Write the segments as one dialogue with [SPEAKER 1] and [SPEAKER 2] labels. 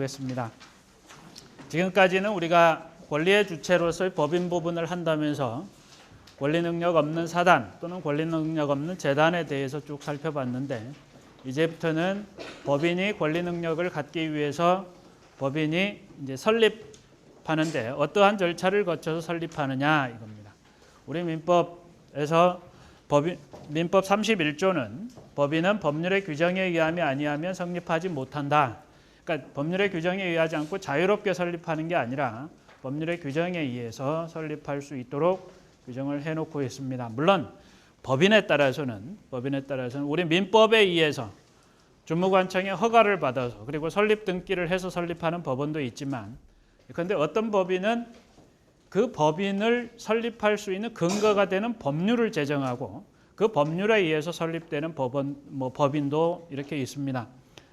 [SPEAKER 1] 보겠습니다. 지금까지는 우리가 권리의 주체로서의 법인 부분을 한다면서 권리 능력 없는 사단 또는 권리 능력 없는 재단에 대해서 쭉 살펴봤는데, 이제부터는 법인이 권리 능력을 갖기 위해서 법인이 이제 설립하는데 어떠한 절차를 거쳐서 설립하느냐 이겁니다. 우리 민법에서 민법 31조는 법인은 법률의 규정에 의함이 아니하면 성립하지 못한다. 그러니까 법률의 규정에 의하지 않고 자유롭게 설립하는 게 아니라 법률의 규정에 의해서 설립할 수 있도록 규정을 해놓고 있습니다. 물론 법인에 따라서는 우리 민법에 의해서 주무관청의 허가를 받아서 그리고 설립 등기를 해서 설립하는 법원도 있지만, 그런데 어떤 법인은 그 법인을 설립할 수 있는 근거가 되는 법률을 제정하고 그 법률에 의해서 설립되는 법인도 이렇게 있습니다.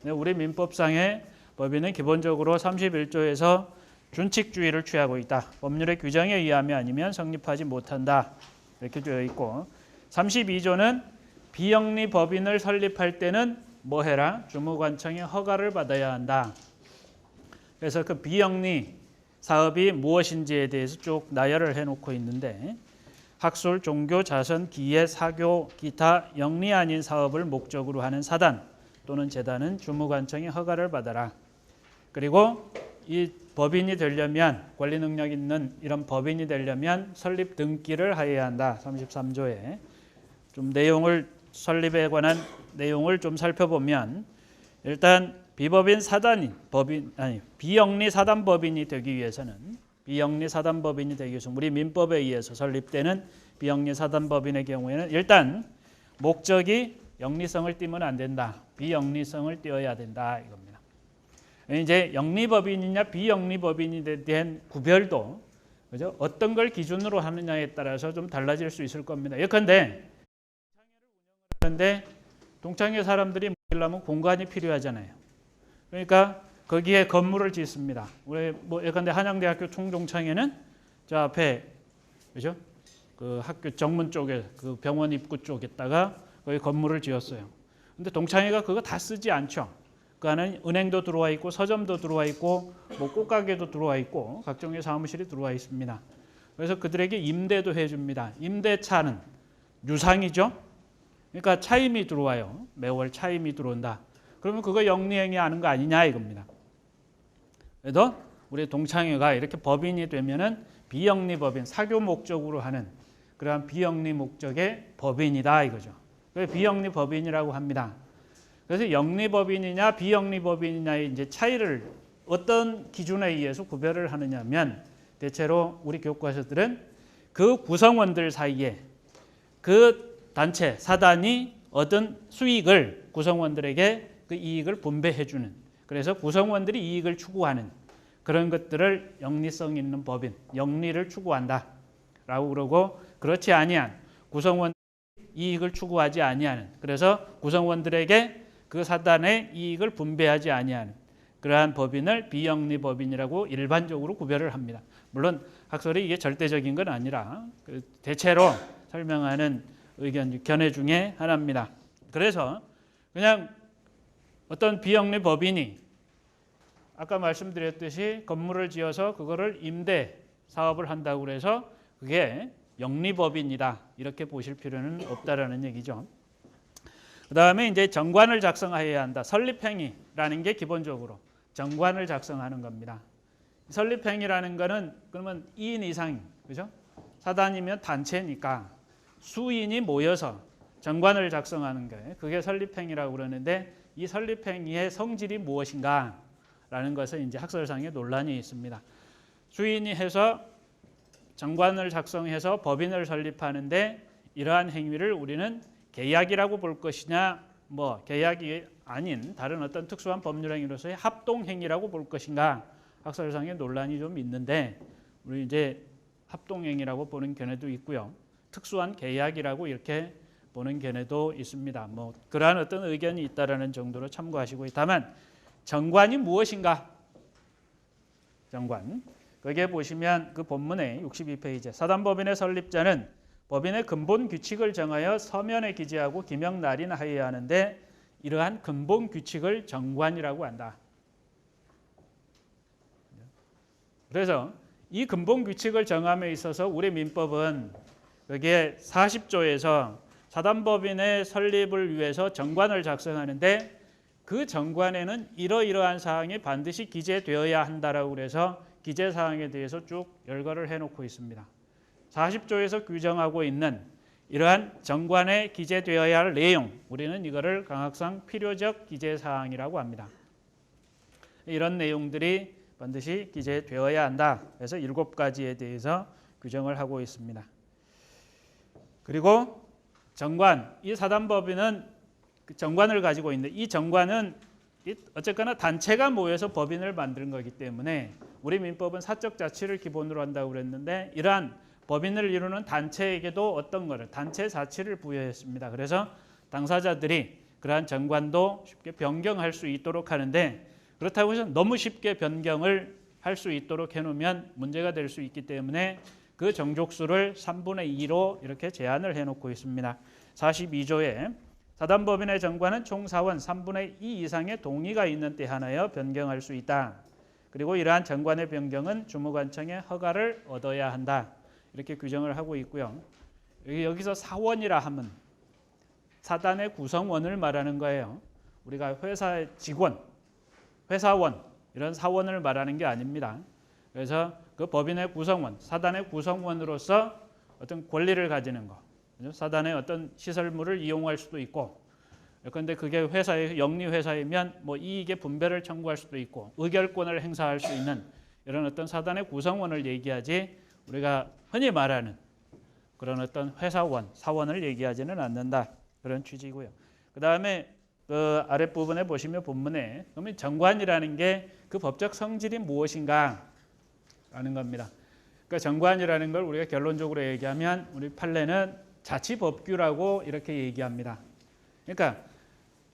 [SPEAKER 1] 우리 민법상의 법인은 기본적으로 31조에서 준칙주의를 취하고 있다. 법률의 규정에 의하면 아니면 성립하지 못한다. 이렇게 되어 있고, 32조는 비영리 법인을 설립할 때는 뭐 해라? 주무관청의 허가를 받아야 한다. 그래서 그 비영리 사업이 무엇인지에 대해서 쭉 나열을 해놓고 있는데, 학술, 종교, 자선, 기회, 사교, 기타 영리 아닌 사업을 목적으로 하는 사단 또는 재단은 주무관청의 허가를 받아라. 그리고 이 법인이 되려면, 권리 능력 있는 이런 법인이 되려면 설립 등기를 하여야 한다. 33조에 좀 설립에 관한 내용을 좀 살펴보면, 일단 비영리 사단 법인이 되기 위해서는 우리 민법에 의해서 설립되는 비영리 사단 법인의 경우에는 일단 목적이 영리성을 띠면 안 된다. 비영리성을 띠어야 된다 이겁니다. 이제 영리법인이냐 비영리법인에 대한 구별도, 그죠? 어떤 걸 기준으로 하느냐에 따라서 좀 달라질 수 있을 겁니다. 예컨대 하는데 동창회 사람들이 모이려면 공간이 필요하잖아요. 그러니까 거기에 건물을 짓습니다. 우리 예컨대 한양대학교 총동창회는 저 앞에, 그죠? 그 학교 정문 쪽에 그 병원 입구 쪽에다가 거기 건물을 지었어요. 근데 동창회가 그거 다 쓰지 않죠. 그 안에 은행도 들어와 있고 서점도 들어와 있고 꽃가게도 들어와 있고 각종의 사무실이 들어와 있습니다. 그래서 그들에게 임대도 해줍니다. 임대차는 유상이죠. 그러니까 차임이 들어와요. 매월 차임이 들어온다. 그러면 그거 영리행위 하는 거 아니냐 이겁니다. 그래도 우리 동창회가 이렇게 법인이 되면은 비영리 법인, 사교 목적으로 하는 그러한 비영리 목적의 법인이다 이거죠. 그래서 비영리 법인이라고 합니다. 그래서 영리법인이냐 비영리법인이냐의 이제 차이를 어떤 기준에 의해서 구별을 하느냐면, 대체로 우리 교과서들은 그 구성원들 사이에 그 단체, 사단이 얻은 수익을 구성원들에게 그 이익을 분배해주는, 그래서 구성원들이 이익을 추구하는 그런 것들을 영리성 있는 법인, 영리를 추구한다라고 그러고, 그렇지 아니한 구성원 이익을 추구하지 아니하는, 그래서 구성원들에게 그 사단의 이익을 분배하지 아니하는 그러한 법인을 비영리 법인이라고 일반적으로 구별을 합니다. 물론 학설이 이게 절대적인 건 아니라 대체로 설명하는 견해 중에 하나입니다. 그래서 그냥 어떤 비영리 법인이 아까 말씀드렸듯이 건물을 지어서 그거를 임대 사업을 한다고 해서 그게 영리법인이다 이렇게 보실 필요는 없다라는 얘기죠. 그 다음에 이제 정관을 작성해야 한다. 설립행위라는 게 기본적으로 정관을 작성하는 겁니다. 설립행위라는 거는 그러면 2인 이상, 그죠? 사단이면 단체니까 수인이 모여서 정관을 작성하는 거예요. 그게 설립행위라고 그러는데, 이 설립행위의 성질이 무엇인가라는 것은 이제 학설상의 논란이 있습니다. 수인이 해서 정관을 작성해서 법인을 설립하는데, 이러한 행위를 우리는 계약이라고 볼 것이냐, 계약이 아닌 다른 어떤 특수한 법률 행위로서의 합동 행위라고 볼 것인가, 학설상의 논란이 좀 있는데, 우리 이제 합동 행위라고 보는 견해도 있고요, 특수한 계약이라고 이렇게 보는 견해도 있습니다. 그러한 어떤 의견이 있다라는 정도로 참고하시고, 다만 정관이 무엇인가? 정관. 거기에 보시면 그 본문의 62페이지 사단법인의 설립자는 법인의 근본 규칙을 정하여 서면에 기재하고 기명 날인하여야 하는데, 이러한 근본 규칙을 정관이라고 한다. 그래서 이 근본 규칙을 정함에 있어서 우리 민법은 여기에 40조에서 사단법인의 설립을 위해서 정관을 작성하는데 그 정관에는 이러이러한 사항이 반드시 기재되어야 한다라고 그래서 기재 사항에 대해서 쭉 열거를 해놓고 있습니다. 40조에서 규정하고 있는 이러한 정관에 기재되어야 할 내용, 우리는 이거를 강학상 필요적 기재 사항이라고 합니다. 이런 내용들이 반드시 기재되어야 한다. 그래서 7가지에 대해서 규정을 하고 있습니다. 그리고 정관, 이 사단법인은 정관을 가지고 있는데 이 정관은 어쨌거나 단체가 모여서 법인을 만드는 거기 때문에 우리 민법은 사적 자치를 기본으로 한다고 그랬는데 이러한 법인을 이루는 단체에게도 어떤 거를 단체 자치를 부여했습니다. 그래서 당사자들이 그러한 정관도 쉽게 변경할 수 있도록 하는데 그렇다고 해서 너무 쉽게 변경을 할 수 있도록 해놓으면 문제가 될 수 있기 때문에 그 정족수를 3분의 2로 이렇게 제한을 해놓고 있습니다. 42조에 사단법인의 정관은 총 사원 3분의 2 이상의 동의가 있는 때 하나여 변경할 수 있다. 그리고 이러한 정관의 변경은 주무관청의 허가를 얻어야 한다. 이렇게 규정을 하고 있고요. 여기서 사원이라 하면 사단의 구성원을 말하는 거예요. 우리가 회사의 직원, 회사원 이런 사원을 말하는 게 아닙니다. 그래서 그 법인의 구성원, 사단의 구성원으로서 어떤 권리를 가지는 거, 사단의 어떤 시설물을 이용할 수도 있고, 그런데 그게 회사의 영리 회사이면 뭐 이익의 분배를 청구할 수도 있고, 의결권을 행사할 수 있는 이런 어떤 사단의 구성원을 얘기하지 우리가 흔히 말하는 그런 어떤 회사원, 사원을 얘기하지는 않는다. 그런 취지고요. 그 다음에 그 아랫부분에 보시면 본문에 그러면 정관이라는 게 그 법적 성질이 무엇인가 라는 겁니다. 그러니까 정관이라는 걸 우리가 결론적으로 얘기하면 우리 판례는 자치법규라고 이렇게 얘기합니다. 그러니까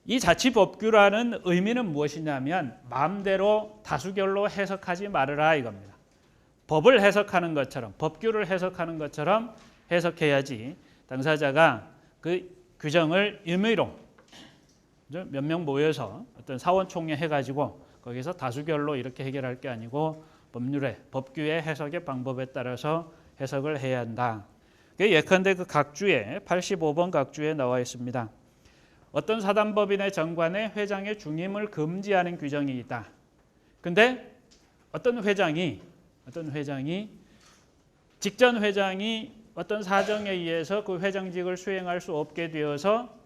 [SPEAKER 1] 이 자치법규라는 의미는 무엇이냐면 마음대로 다수결로 해석하지 말으라 이겁니다. 법을 해석하는 것처럼 법규를 해석하는 것처럼 해석해야지 당사자가 그 규정을 임의로 몇 명 모여서 어떤 사원총회 해가지고 거기서 다수결로 이렇게 해결할 게 아니고 법률의 법규의 해석의 방법에 따라서 해석을 해야 한다. 예컨대 그 각주에 85번 각주에 나와 있습니다. 어떤 사단법인의 정관에 회장의 중임을 금지하는 규정이 있다. 근데 어떤 회장이 직전 회장이 어떤 사정에 의해서 그 회장직을 수행할 수 없게 되어서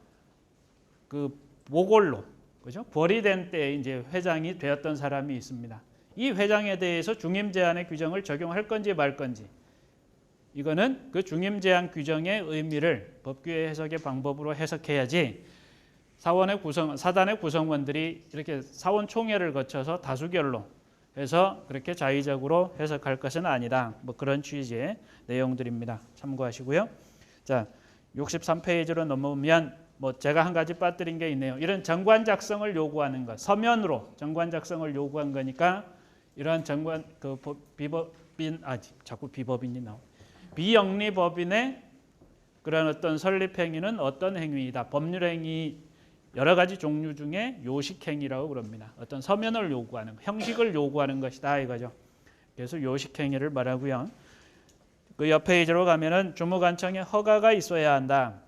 [SPEAKER 1] 그 모골로 그죠? 벌이 된 때에 이제 회장이 되었던 사람이 있습니다. 이 회장에 대해서 중임 제한의 규정을 적용할 건지 말 건지 이거는 그 중임 제한 규정의 의미를 법규의 해석의 방법으로 해석해야지 사단의 구성원들이 이렇게 사원총회를 거쳐서 다수결로 해서 그렇게 자의적으로 해석할 것은 아니다. 뭐 그런 취지의 내용들입니다. 참고하시고요. 자, 63페이지로 넘어오면 뭐 제가 한 가지 빠뜨린 게 있네요. 이런 정관 작성을 요구하는 것, 서면으로 정관 작성을 요구한 거니까 이러한 정관 그 비법인 자꾸 비법인이 나오. 비영리법인의 그런 어떤 설립 행위는 어떤 행위이다. 법률 행위 여러 가지 종류 중에 요식행위라고 그럽니다. 어떤 서면을 요구하는 형식을 요구하는 것이다 이거죠. 그래서 요식행위를 말하고요. 그 옆 페이지로 가면은 주무관청에 허가가 있어야 한다.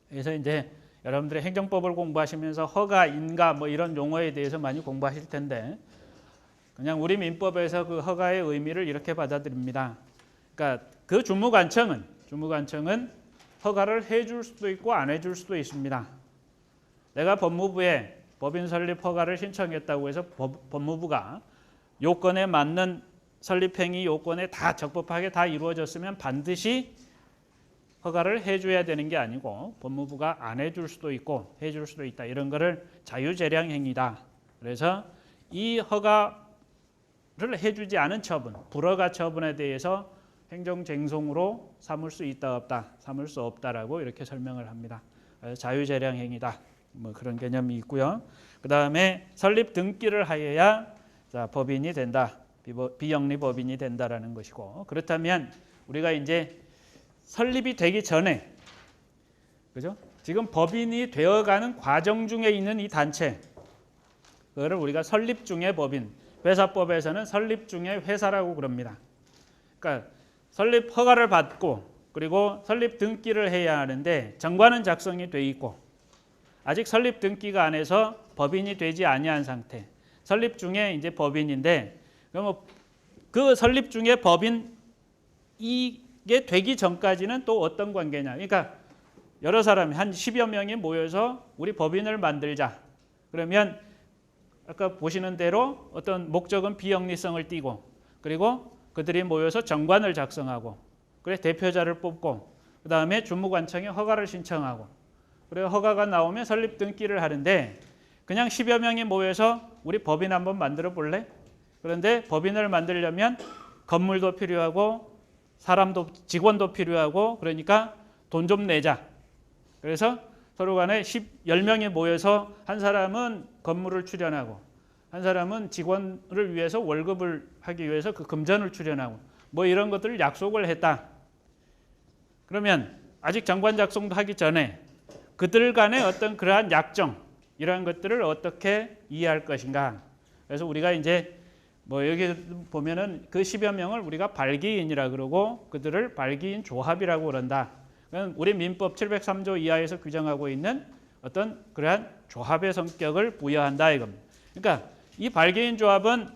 [SPEAKER 1] 그래서 이제 여러분들이 행정법을 공부하시면서 허가, 인가 뭐 이런 용어에 대해서 많이 공부하실 텐데 그냥 우리 민법에서 그 허가의 의미를 이렇게 받아들입니다. 그러니까 그 주무관청은 허가를 해줄 수도 있고 안 해줄 수도 있습니다. 내가 법무부에 법인 설립 허가를 신청했다고 해서 법무부가 요건에 맞는 설립행위 요건에 다 적법하게 다 이루어졌으면 반드시 허가를 해줘야 되는 게 아니고 법무부가 안 해줄 수도 있고 해줄 수도 있다. 이런 거를 자유재량 행위다. 그래서 이 허가를 해주지 않은 처분, 불허가 처분에 대해서 행정쟁송으로 삼을 수 있다 없다, 삼을 수 없다라고 이렇게 설명을 합니다. 그래서 자유재량 행위다. 뭐 그런 개념이 있고요. 그 다음에 설립 등기를 하여야 자, 법인이 된다. 비영리 법인이 된다라는 것이고 그렇다면 우리가 이제 설립이 되기 전에 그죠? 지금 법인이 되어가는 과정 중에 있는 이 단체 그거를 우리가 설립 중의 법인, 회사법에서는 설립 중에 회사라고 그럽니다. 그러니까 설립 허가를 받고 그리고 설립 등기를 해야 하는데 정관은 작성이 돼 있고 아직 설립 등기가 안 해서 법인이 되지 아니한 상태. 설립 중에 이제 법인인데 그럼 그 설립 중에 법인 이게 되기 전까지는 또 어떤 관계냐? 그러니까 여러 사람이 한 10여 명이 모여서 우리 법인을 만들자. 그러면 아까 보시는 대로 어떤 목적은 비영리성을 띠고 그리고 그들이 모여서 정관을 작성하고 그래 대표자를 뽑고 그 다음에 주무관청에 허가를 신청하고 그리고 허가가 나오면 설립 등기를 하는데 그냥 10여 명이 모여서 우리 법인 한번 만들어 볼래? 그런데 법인을 만들려면 건물도 필요하고 사람도 직원도 필요하고 그러니까 돈 좀 내자. 그래서 서로 간에 10명이 모여서 한 사람은 건물을 출연하고 한 사람은 직원을 위해서 월급을 하기 위해서 그 금전을 출연하고 뭐 이런 것들을 약속을 했다. 그러면 아직 정관 작성도 하기 전에 그들 간의 어떤 그러한 약정 이러한 것들을 어떻게 이해할 것인가. 그래서 우리가 이제 뭐 여기 보면은 그 10여 명을 우리가 발기인이라 그러고 그들을 발기인 조합이라고 그런다. 우리 민법 703조 이하에서 규정하고 있는 어떤 그러한 조합의 성격을 부여한다 이겁니다. 그러니까 이 발기인 조합은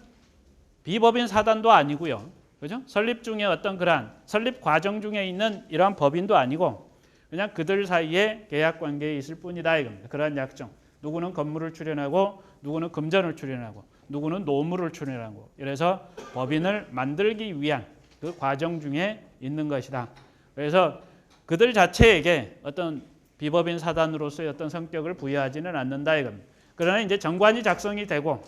[SPEAKER 1] 비법인 사단도 아니고요. 그죠? 설립 중에 어떤 그러한 설립 과정 중에 있는 이러한 법인도 아니고 그냥 그들 사이에 계약 관계에 있을 뿐이다 이겁니다. 그러한 약정. 누구는 건물을 출연하고 누구는 금전을 출연하고 누구는 노무를 출연하고 이래서 법인을 만들기 위한 그 과정 중에 있는 것이다. 그래서 그들 자체에게 어떤 비법인 사단으로서의 어떤 성격을 부여하지는 않는다 이겁니다. 그러나 이제 정관이 작성이 되고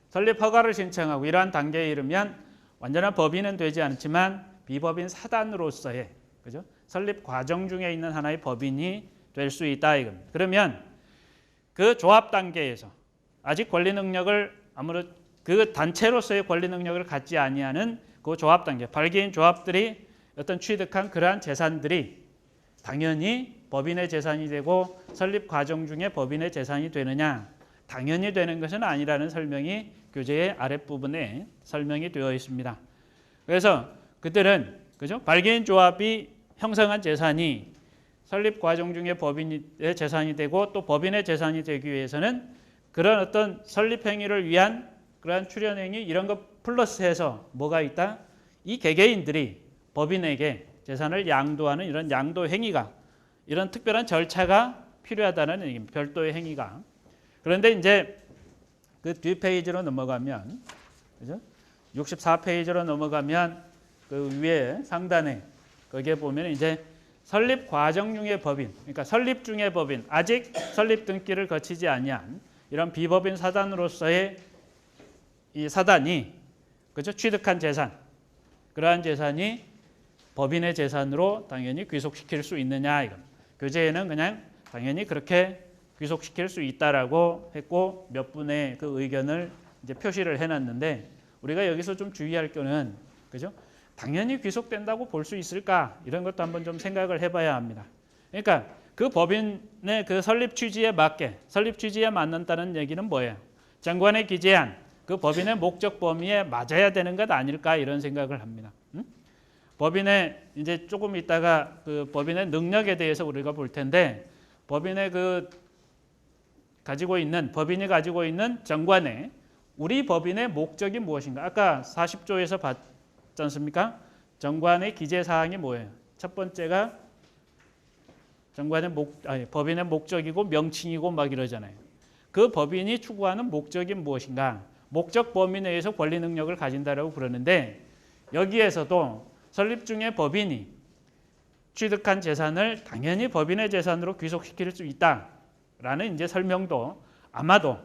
[SPEAKER 1] 설립 허가를 신청하고 이러한 단계에 이르면 완전한 법인은 되지 않지만 비법인 사단으로서의 그죠? 설립 과정 중에 있는 하나의 법인이 될 수 있다 이겁니다. 그러면 그 조합 단계에서 아직 권리 능력을 아무래도 그 단체로서의 권리 능력을 갖지 아니하는 그 조합 단계, 발기인 조합들이 어떤 취득한 그러한 재산들이 당연히 법인의 재산이 되고 설립 과정 중에 법인의 재산이 되느냐? 당연히 되는 것은 아니라는 설명이 교재의 아랫부분에 설명이 되어 있습니다. 그래서 그들은 그죠? 발기인 조합이 형성한 재산이 설립 과정 중에 법인의 재산이 되고 또 법인의 재산이 되기 위해서는 그런 어떤 설립 행위를 위한 그러한 출연 행위 이런 것 플러스해서 뭐가 있다? 이 개개인들이 법인에게 재산을 양도하는 이런 양도 행위가 이런 특별한 절차가 필요하다는 얘기입니다. 별도의 행위가. 그런데 이제 그 뒤 페이지로 넘어가면 그죠? 64페이지로 넘어가면 그 위에 상단에 거기에 보면 이제 설립 과정 중의 법인, 그러니까 설립 중의 법인, 아직 설립 등기를 거치지 아니한 이런 비법인 사단으로서의 이 사단이 그죠? 취득한 재산, 그러한 재산이 법인의 재산으로 당연히 귀속시킬 수 있느냐 이거. 교재에는 그냥 당연히 그렇게 귀속시킬 수 있다라고 했고 몇 분의 그 의견을 이제 표시를 해놨는데 우리가 여기서 좀 주의할 거는 그죠? 당연히 귀속된다고 볼 수 있을까 이런 것도 한번 좀 생각을 해봐야 합니다. 그러니까 그 법인의 그 설립 취지에 맞게 설립 취지에 맞는다는 얘기는 뭐예요? 정관에 기재한 그 법인의 목적 범위에 맞아야 되는 것 아닐까 이런 생각을 합니다. 법인의 이제 조금 있다가 그 법인의 능력에 대해서 우리가 볼 텐데 법인의 그 법인이 가지고 있는 정관에 우리 법인의 목적이 무엇인가? 아까 40조에서 봤지 않습니까? 정관의 기재 사항이 뭐예요? 첫 번째가 정관의 법인의 목적이고 명칭이고 막 이러잖아요. 그 법인이 추구하는 목적이 무엇인가? 목적 범위 내에서 권리 능력을 가진다라고 그러는데 여기에서도 설립 중에 법인이 취득한 재산을 당연히 법인의 재산으로 귀속시킬 수 있다라는 이제 설명도 아마도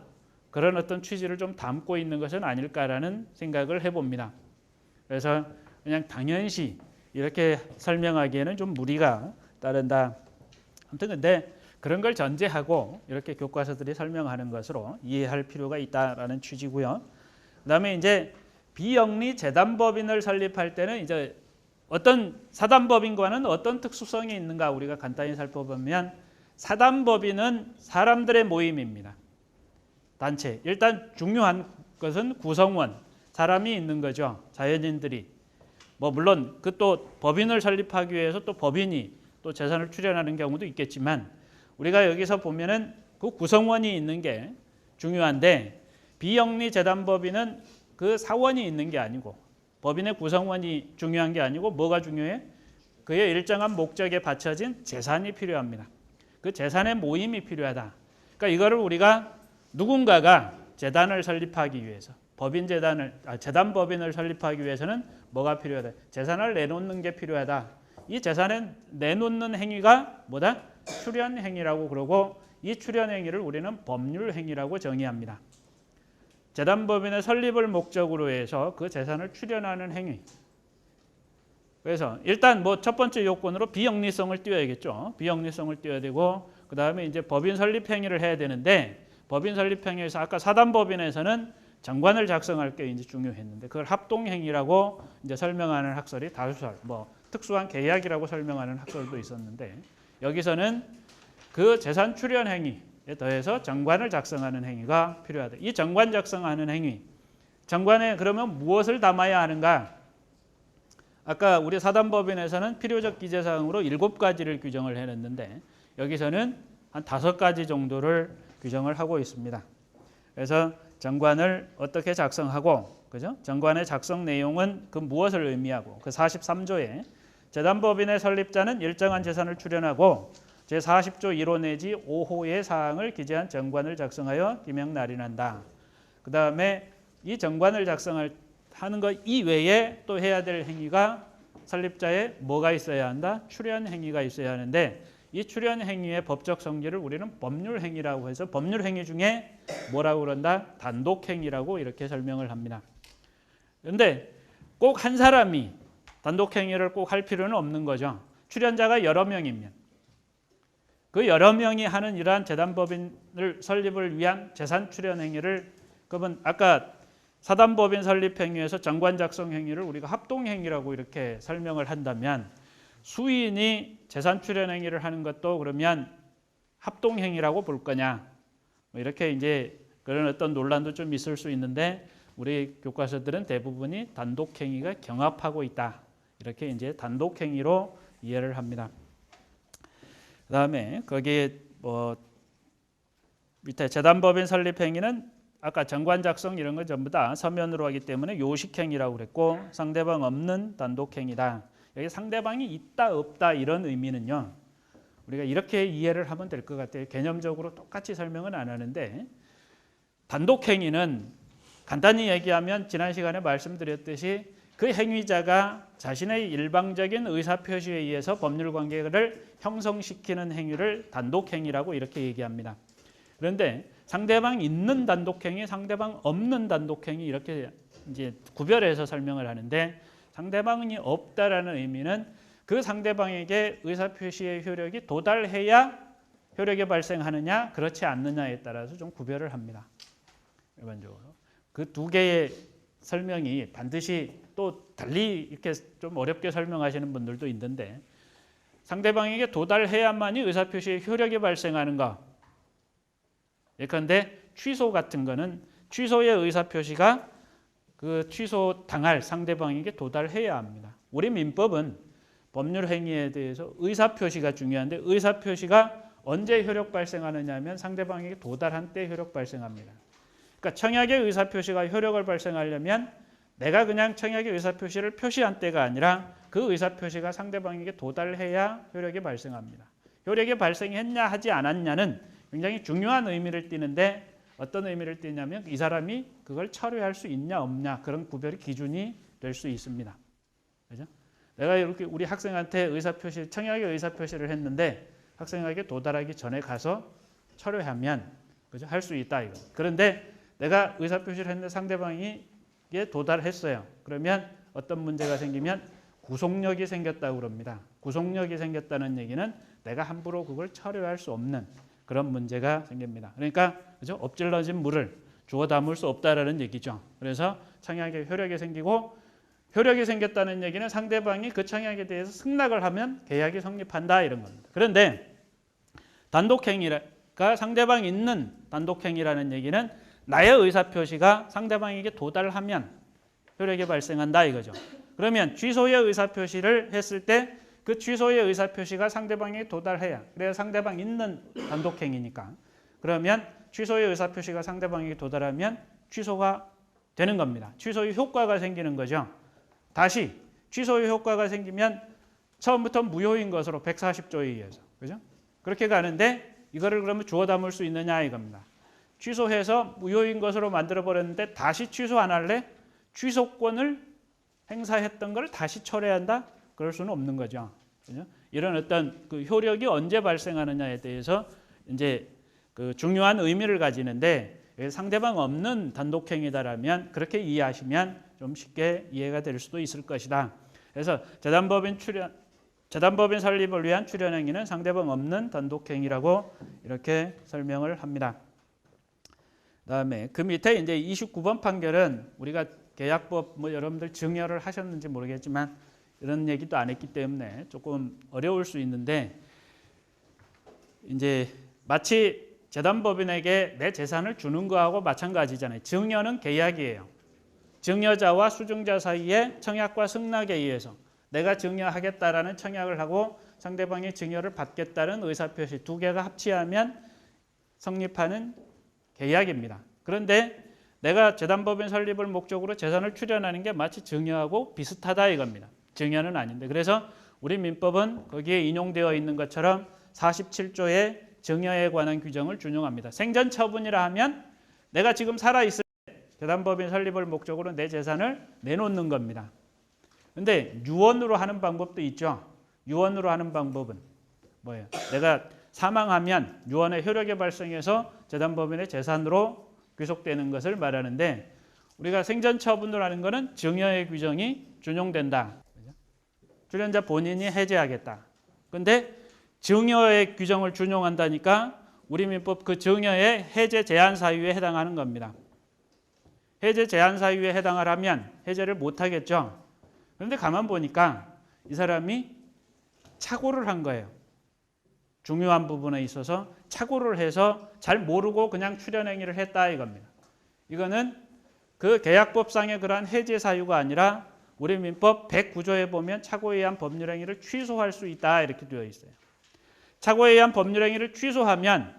[SPEAKER 1] 그런 어떤 취지를 좀 담고 있는 것은 아닐까라는 생각을 해봅니다. 그래서 그냥 당연시 이렇게 설명하기에는 좀 무리가 따른다. 아무튼 근데 그런 걸 전제하고 이렇게 교과서들이 설명하는 것으로 이해할 필요가 있다라는 취지고요. 그다음에 이제 비영리 재단법인을 설립할 때는 이제 어떤 사단법인과는 어떤 특수성이 있는가 우리가 간단히 살펴보면 사단법인은 사람들의 모임입니다. 단체. 일단 중요한 것은 구성원, 사람이 있는 거죠. 자연인들이. 뭐 물론 그 또 법인을 설립하기 위해서 또 법인이 또 재산을 출연하는 경우도 있겠지만 우리가 여기서 보면은 그 구성원이 있는 게 중요한데 비영리 재단법인은 그 사원이 있는 게 아니고 법인의 구성원이 중요한 게 아니고 뭐가 중요해? 그의 일정한 목적에 바쳐진 재산이 필요합니다. 그 재산의 모임이 필요하다. 그러니까 이거를 우리가 누군가가 재단을 설립하기 위해서 재단 법인을 설립하기 위해서는 뭐가 필요하다? 재산을 내놓는 게 필요하다. 이 재산을 내놓는 행위가 뭐다? 출연 행위라고 그러고 이 출연 행위를 우리는 법률 행위라고 정의합니다. 재단 법인의 설립을 목적으로 해서 그 재산을 출연하는 행위. 그래서 일단 뭐 첫 번째 요건으로 비영리성을 띄워야겠죠. 비영리성을 띄워야 되고 그 다음에 이제 법인 설립 행위를 해야 되는데 법인 설립 행위에서 아까 사단법인에서는 정관을 작성할 게 이제 중요했는데 그걸 합동행위라고 이제 설명하는 학설이 다수설, 뭐 특수한 계약이라고 설명하는 학설도 있었는데 여기서는 그 재산 출연 행위에 더해서 정관을 작성하는 행위가 필요하다. 이 정관 작성하는 행위, 정관에 그러면 무엇을 담아야 하는가? 아까 우리 사단법인에서는 필요적 기재사항으로 7가지를 규정을 해냈는데 여기서는 한 5가지 정도를 규정을 하고 있습니다. 그래서 정관을 어떻게 작성하고, 그죠? 정관의 작성 내용은 그 무엇을 의미하고, 그 43조에 재단법인의 설립자는 일정한 재산을 출연하고 제40조 1호 내지 5호의 사항을 기재한 정관을 작성하여 기명 날인한다. 그 다음에 이 정관을 하는 것 이외에 또 해야 될 행위가 설립자에 뭐가 있어야 한다? 출연 행위가 있어야 하는데 이 출연 행위의 법적 성질을 우리는 법률 행위라고 해서 법률 행위 중에 뭐라고 그런다? 단독 행위라고 이렇게 설명을 합니다. 그런데 꼭 한 사람이 단독 행위를 꼭 할 필요는 없는 거죠. 출연자가 여러 명이면 그 여러 명이 하는 이러한 재단법인을 설립을 위한 재산 출연 행위를 그러면 아까 사단법인 설립 행위에서 정관 작성 행위를 우리가 합동 행위라고 이렇게 설명을 한다면 수인이 재산 출연 행위를 하는 것도 그러면 합동 행위라고 볼 거냐? 뭐 이렇게 이제 그런 어떤 논란도 좀 있을 수 있는데 우리 교과서들은 대부분이 단독 행위가 경합하고 있다. 이렇게 이제 단독 행위로 이해를 합니다. 그다음에 거기에 뭐 밑에 재단법인 설립 행위는 아까 정관 작성 이런 거 전부 다 서면으로 하기 때문에 요식행위라고 그랬고 상대방 없는 단독행위다. 여기 상대방이 있다 없다 이런 의미는요. 우리가 이렇게 이해를 하면 될 것 같아요. 개념적으로 똑같이 설명은 안 하는데 단독행위는 간단히 얘기하면 지난 시간에 말씀드렸듯이 그 행위자가 자신의 일방적인 의사표시에 의해서 법률관계를 형성시키는 행위를 단독행위라고 이렇게 얘기합니다. 그런데 상대방 있는 단독행위, 상대방 없는 단독행위 이렇게 이제 구별해서 설명을 하는데 상대방이 없다라는 의미는 그 상대방에게 의사표시의 효력이 도달해야 효력이 발생하느냐 그렇지 않느냐에 따라서 좀 구별을 합니다. 일반적으로 그 두 개의 설명이 반드시 또 달리 이렇게 좀 어렵게 설명하시는 분들도 있는데 상대방에게 도달해야만이 의사표시의 효력이 발생하는 거. 예컨대 취소 같은 거는 취소의 의사표시가 그 취소 당할 상대방에게 도달해야 합니다. 우리 민법은 법률 행위에 대해서 의사표시가 중요한데 의사표시가 언제 효력 발생하느냐 하면 상대방에게 도달한 때 효력 발생합니다. 그러니까 청약의 의사표시가 효력을 발생하려면 내가 그냥 청약의 의사표시를 표시한 때가 아니라 그 의사표시가 상대방에게 도달해야 효력이 발생합니다. 효력이 발생했냐 하지 않았냐는 굉장히 중요한 의미를 띠는데 어떤 의미를 띠냐면 이 사람이 그걸 철회할 수 있냐 없냐 그런 구별이 기준이 될 수 있습니다. 그죠? 내가 이렇게 우리 학생한테 의사표시, 청약의 의사표시를 했는데 학생에게 도달하기 전에 가서 철회하면 그죠? 할 수 있다 이거. 그런데 내가 의사표시를 했는데 상대방이 도달했어요. 그러면 어떤 문제가 생기면 구속력이 생겼다고 그럽니다. 구속력이 생겼다는 얘기는 내가 함부로 그걸 철회할 수 없는 그런 문제가 생깁니다. 그러니까 그죠? 엎질러진 물을 주워 담을 수 없다라는 얘기죠. 그래서 청약에 효력이 생기고 효력이 생겼다는 얘기는 상대방이 그 청약에 대해서 승낙을 하면 계약이 성립한다 이런 겁니다. 그런데 단독행위가 상대방이 있는 단독행위라는 얘기는 나의 의사표시가 상대방에게 도달하면 효력이 발생한다 이거죠. 그러면 취소의 의사표시를 했을 때 그 취소의 의사표시가 상대방에게 도달해야, 그래야 상대방 있는 단독행위니까. 그러면 취소의 의사표시가 상대방에게 도달하면 취소가 되는 겁니다. 취소의 효과가 생기는 거죠. 다시 취소의 효과가 생기면 처음부터 무효인 것으로 140조에 의해서, 그죠? 그렇게 가는데 이거를 그러면 주워 담을 수 있느냐 이겁니다. 취소해서 무효인 것으로 만들어 버렸는데 다시 취소 안 할래? 취소권을 행사했던 걸 다시 철회한다? 그럴 수는 없는 거죠. 그죠? 이런 어떤 그 효력이 언제 발생하느냐에 대해서 이제 그 중요한 의미를 가지는데, 상대방 없는 단독행위다라면 그렇게 이해하시면 좀 쉽게 이해가 될 수도 있을 것이다. 그래서 재단법인 설립을 위한 출연행위는 상대방 없는 단독행위라고 이렇게 설명을 합니다. 그다음에 그 밑에 이제 29번 판결은 우리가 계약법 뭐 여러분들 증여를 하셨는지 모르겠지만 이런 얘기도 안 했기 때문에 조금 어려울 수 있는데, 이제 마치 재단법인에게 내 재산을 주는 거하고 마찬가지잖아요. 증여는 계약이에요. 증여자와 수증자 사이에 청약과 승낙에 의해서 내가 증여하겠다라는 청약을 하고 상대방이 증여를 받겠다는 의사표시 두 개가 합치하면 성립하는 계약입니다. 그런데 내가 재단법인 설립을 목적으로 재산을 출연하는 게 마치 증여하고 비슷하다 이겁니다. 증여는 아닌데, 그래서 우리 민법은 거기에 인용되어 있는 것처럼 47조의 증여에 관한 규정을 준용합니다. 생전 처분이라 하면 내가 지금 살아있을 때 재단법인 설립을 목적으로 내 재산을 내놓는 겁니다. 그런데 유언으로 하는 방법도 있죠. 유언으로 하는 방법은 뭐예요? 내가 사망하면 유언의 효력이 발생해서 재단법인의 재산으로 귀속되는 것을 말하는데, 우리가 생전 처분으로 하는 것은 증여의 규정이 준용된다. 출연자 본인이 해제하겠다. 그런데 증여의 규정을 준용한다니까 우리 민법 그 증여의 해제 제한 사유에 해당하는 겁니다. 해제 제한 사유에 해당을 하면 해제를 못 하겠죠. 그런데 가만 보니까 이 사람이 착오를 한 거예요. 중요한 부분에 있어서 착오를 해서 잘 모르고 그냥 출연행위를 했다 이겁니다. 이거는 그 계약법상의 그러한 해제 사유가 아니라 우리 민법 109조에 보면 착오에 의한 법률행위를 취소할 수 있다 이렇게 되어 있어요. 착오에 의한 법률행위를 취소하면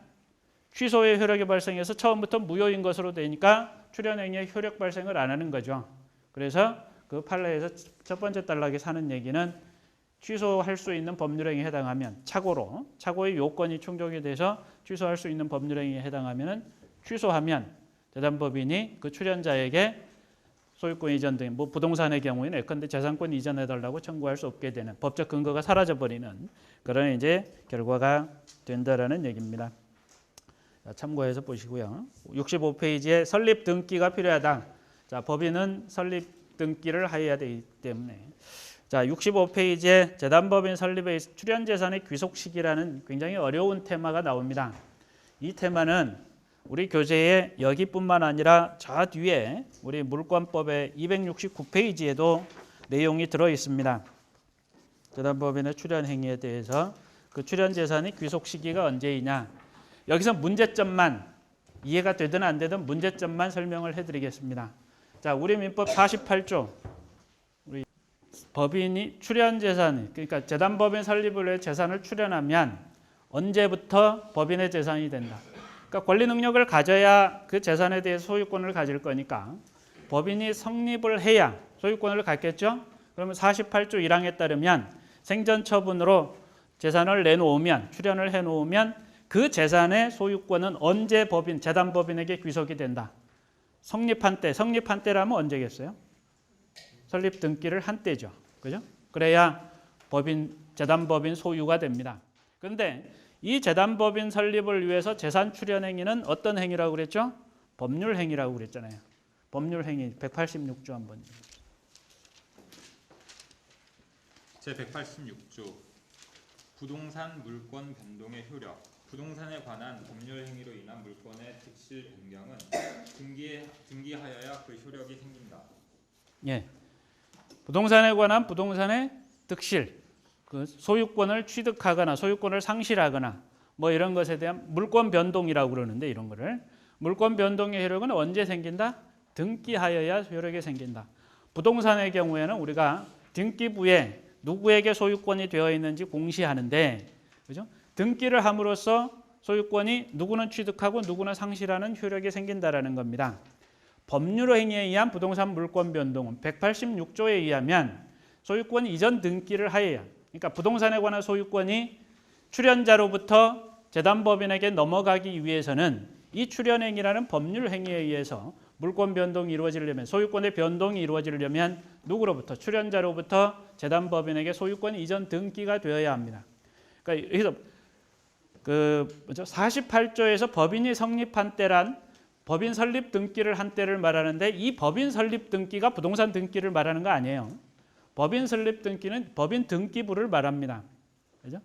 [SPEAKER 1] 취소의 효력이 발생해서 처음부터 무효인 것으로 되니까 출연행위의 효력 발생을 안 하는 거죠. 그래서 그 판례에서 첫 번째 단락에 사는 얘기는 취소할 수 있는 법률행위에 해당하면 착오의 요건이 충족이 돼서 취소할 수 있는 법률행위에 해당하면 취소하면 재단법인이 그 출연자에게 소유권 이전 등 뭐 부동산의 경우에는 예컨대 재산권 이전해달라고 청구할 수 없게 되는 법적 근거가 사라져버리는 그런 이제 결과가 된다라는 얘기입니다. 자, 참고해서 보시고요. 65페이지에 설립 등기가 필요하다. 자, 법인은 설립 등기를 하여야 되기 때문에. 자, 65페이지에 재단법인 설립의 출연재산의 귀속시기라는 굉장히 어려운 테마가 나옵니다. 이 테마는 우리 교재에 여기뿐만 아니라 저 뒤에 우리 물권법의 269페이지에도 내용이 들어 있습니다. 재단법인의 출연 행위에 대해서 그 출연 재산의 귀속 시기가 언제이냐. 여기서 문제점만 이해가 되든 안 되든 문제점만 설명을 해드리겠습니다. 자, 우리 민법 48조 우리 법인이 출연 재산, 그러니까 재단법인 설립을 위해 재산을 출연하면 언제부터 법인의 재산이 된다. 그러니까 권리 능력을 가져야 그 재산에 대해서 소유권을 가질 거니까 법인이 성립을 해야 소유권을 갖겠죠. 그러면 48조 1항에 따르면 생전 처분으로 재산을 내놓으면 출연을 해놓으면 그 재산의 소유권은 언제 재단법인에게 귀속이 된다. 성립한 때라면 언제겠어요? 설립 등기를 한 때죠. 그죠? 그래야 재단법인 소유가 됩니다. 그런데 이 재단법인 설립을 위해서 재산 출연 행위는 어떤 행위라고 그랬죠? 법률 행위라고 그랬잖아요. 법률 행위 186조 한번.
[SPEAKER 2] 제 186조 부동산 물권 변동의 효력. 부동산에 관한 법률 행위로 인한 물권의 득실 변경은 등기하여야 그 효력이 생긴다.
[SPEAKER 1] 예. 부동산에 관한 부동산의 득실, 그 소유권을 취득하거나 소유권을 상실하거나 뭐 이런 것에 대한 물권 변동이라고 그러는데, 이런 거를 물권 변동의 효력은 언제 생긴다? 등기하여야 효력이 생긴다. 부동산의 경우에는 우리가 등기부에 누구에게 소유권이 되어 있는지 공시하는데, 그죠? 등기를 함으로써 소유권이 누구는 취득하고 누구는 상실하는 효력이 생긴다라는 겁니다. 법률 행위에 의한 부동산 물권 변동은 186조에 의하면 소유권 이전 등기를 하여야, 그러니까 부동산에 관한 소유권이 출연자로부터 재단법인에게 넘어가기 위해서는 이 출연행위라는 법률 행위에 의해서 물권 변동이 이루어지려면, 소유권의 변동이 이루어지려면 누구로부터? 출연자로부터 재단법인에게 소유권 이전 등기가 되어야 합니다. 그러니까 그래서 48조에서 법인이 성립한 때란 법인 설립 등기를 한 때를 말하는데, 이 법인 설립 등기가 부동산 등기를 말하는 거 아니에요. 법인 설립 등기는 법인 등기부를 말합니다. 그죠?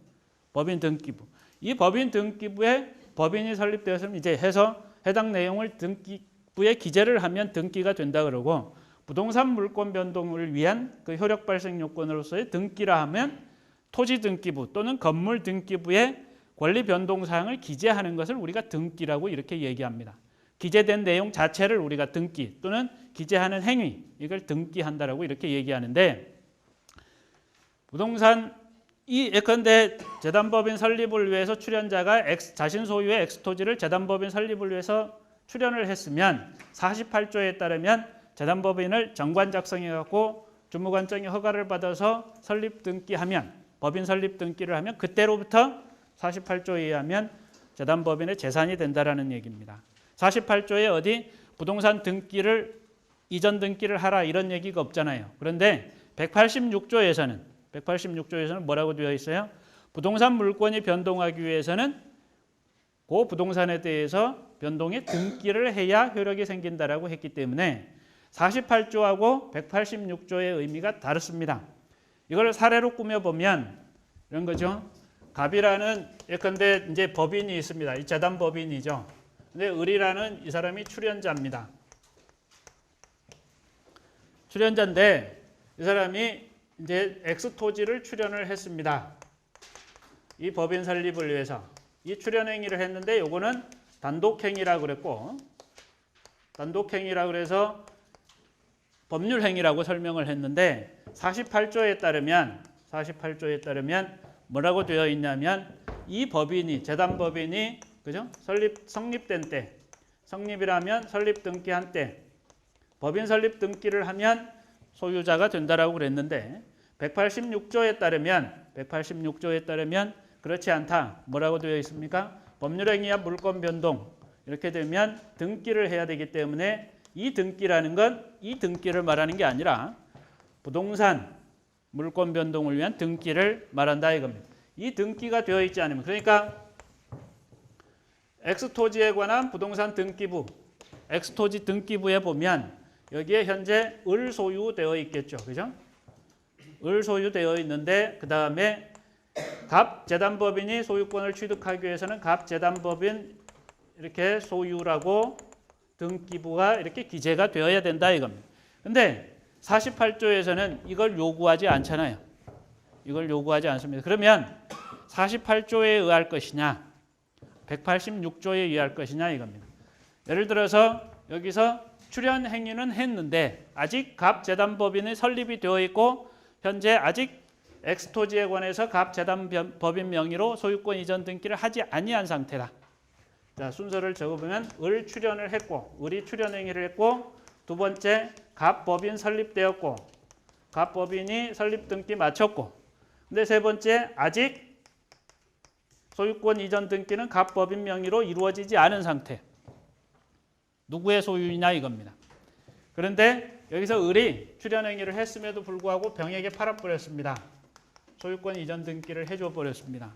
[SPEAKER 1] 법인 등기부. 이 법인 등기부에 법인이 설립되었으면 이제 해서 해당 내용을 등기부에 기재를 하면 등기가 된다 그러고, 부동산 물권 변동을 위한 그 효력 발생 요건으로서의 등기라 하면 토지 등기부 또는 건물 등기부에 권리 변동 사항을 기재하는 것을 우리가 등기라고 이렇게 얘기합니다. 기재된 내용 자체를 우리가 등기 또는 기재하는 행위, 이걸 등기한다라고 이렇게 얘기하는데, 부동산 예컨대 재단법인 설립을 위해서 출연자가 자신 소유의 X토지를 재단법인 설립을 위해서 출연을 했으면 48조에 따르면 재단법인을 정관 작성해 갖고 주무관청의 허가를 받아서 설립 등기하면, 법인 설립 등기를 하면 그때로부터 48조에 의하면 재단법인의 재산이 된다라는 얘기입니다. 48조에 어디 부동산 등기를 이전 등기를 하라 이런 얘기가 없잖아요. 그런데 186조에서는 뭐라고 되어 있어요? 부동산 물권이 변동하기 위해서는 그 부동산에 대해서 변동의 등기를 해야 효력이 생긴다라고 했기 때문에 48조하고 186조의 의미가 다릅니다. 이걸 사례로 꾸며보면 이런 거죠. 갑이라는 예컨대 이제 법인이 있습니다. 이 재단 법인이죠. 근데 을이라는 이 사람이 출연자입니다. 출연자인데 이 사람이 이제 X토지를 출연을 했습니다. 이 법인 설립을 위해서 이 출연 행위를 했는데 요거는 단독행위라고 그랬고, 단독행위라고 그래서 법률 행위라고 설명을 했는데 48조에 따르면 뭐라고 되어 있냐면 이 법인이 재단 법인이 그죠? 성립된 때, 성립이라면 설립 등기한 때 법인 설립 등기를 하면 소유자가 된다라고 그랬는데 186조에 따르면 그렇지 않다. 뭐라고 되어 있습니까? 법률 행위와 물권 변동 이렇게 되면 등기를 해야 되기 때문에 이 등기라는 건 이 등기를 말하는 게 아니라 부동산 물권 변동을 위한 등기를 말한다 이겁니다. 이 등기가 되어 있지 않으면, 그러니까 X토지에 관한 부동산 등기부, X토지 등기부에 보면 여기에 현재 을 소유되어 있겠죠. 그죠? 을 소유되어 있는데 그 다음에 갑 재단법인이 소유권을 취득하기 위해서는 갑 재단법인 이렇게 소유라고 등기부가 이렇게 기재가 되어야 된다 이겁니다. 근데 48조에서는 이걸 요구하지 않잖아요. 이걸 요구하지 않습니다. 그러면 48조에 의할 것이냐 186조에 의할 것이냐 이겁니다. 예를 들어서 여기서 출연 행위는 했는데 아직 갑 재단법인이 설립이 되어 있고 현재 아직 X토지에 관해서 갑 재단법인 명의로 소유권 이전 등기를 하지 아니한 상태다. 자, 순서를 적어보면 을 출연을 했고, 을이 출연 행위를 했고, 두 번째 갑 법인 설립되었고, 갑 법인이 설립 등기 마쳤고, 근데 세 번째 아직 소유권 이전 등기는 갑 법인 명의로 이루어지지 않은 상태. 누구의 소유이냐 이겁니다. 그런데 여기서 을이 출연 행위를 했음에도 불구하고 병에게 팔아버렸습니다. 소유권 이전 등기를 해줘 버렸습니다.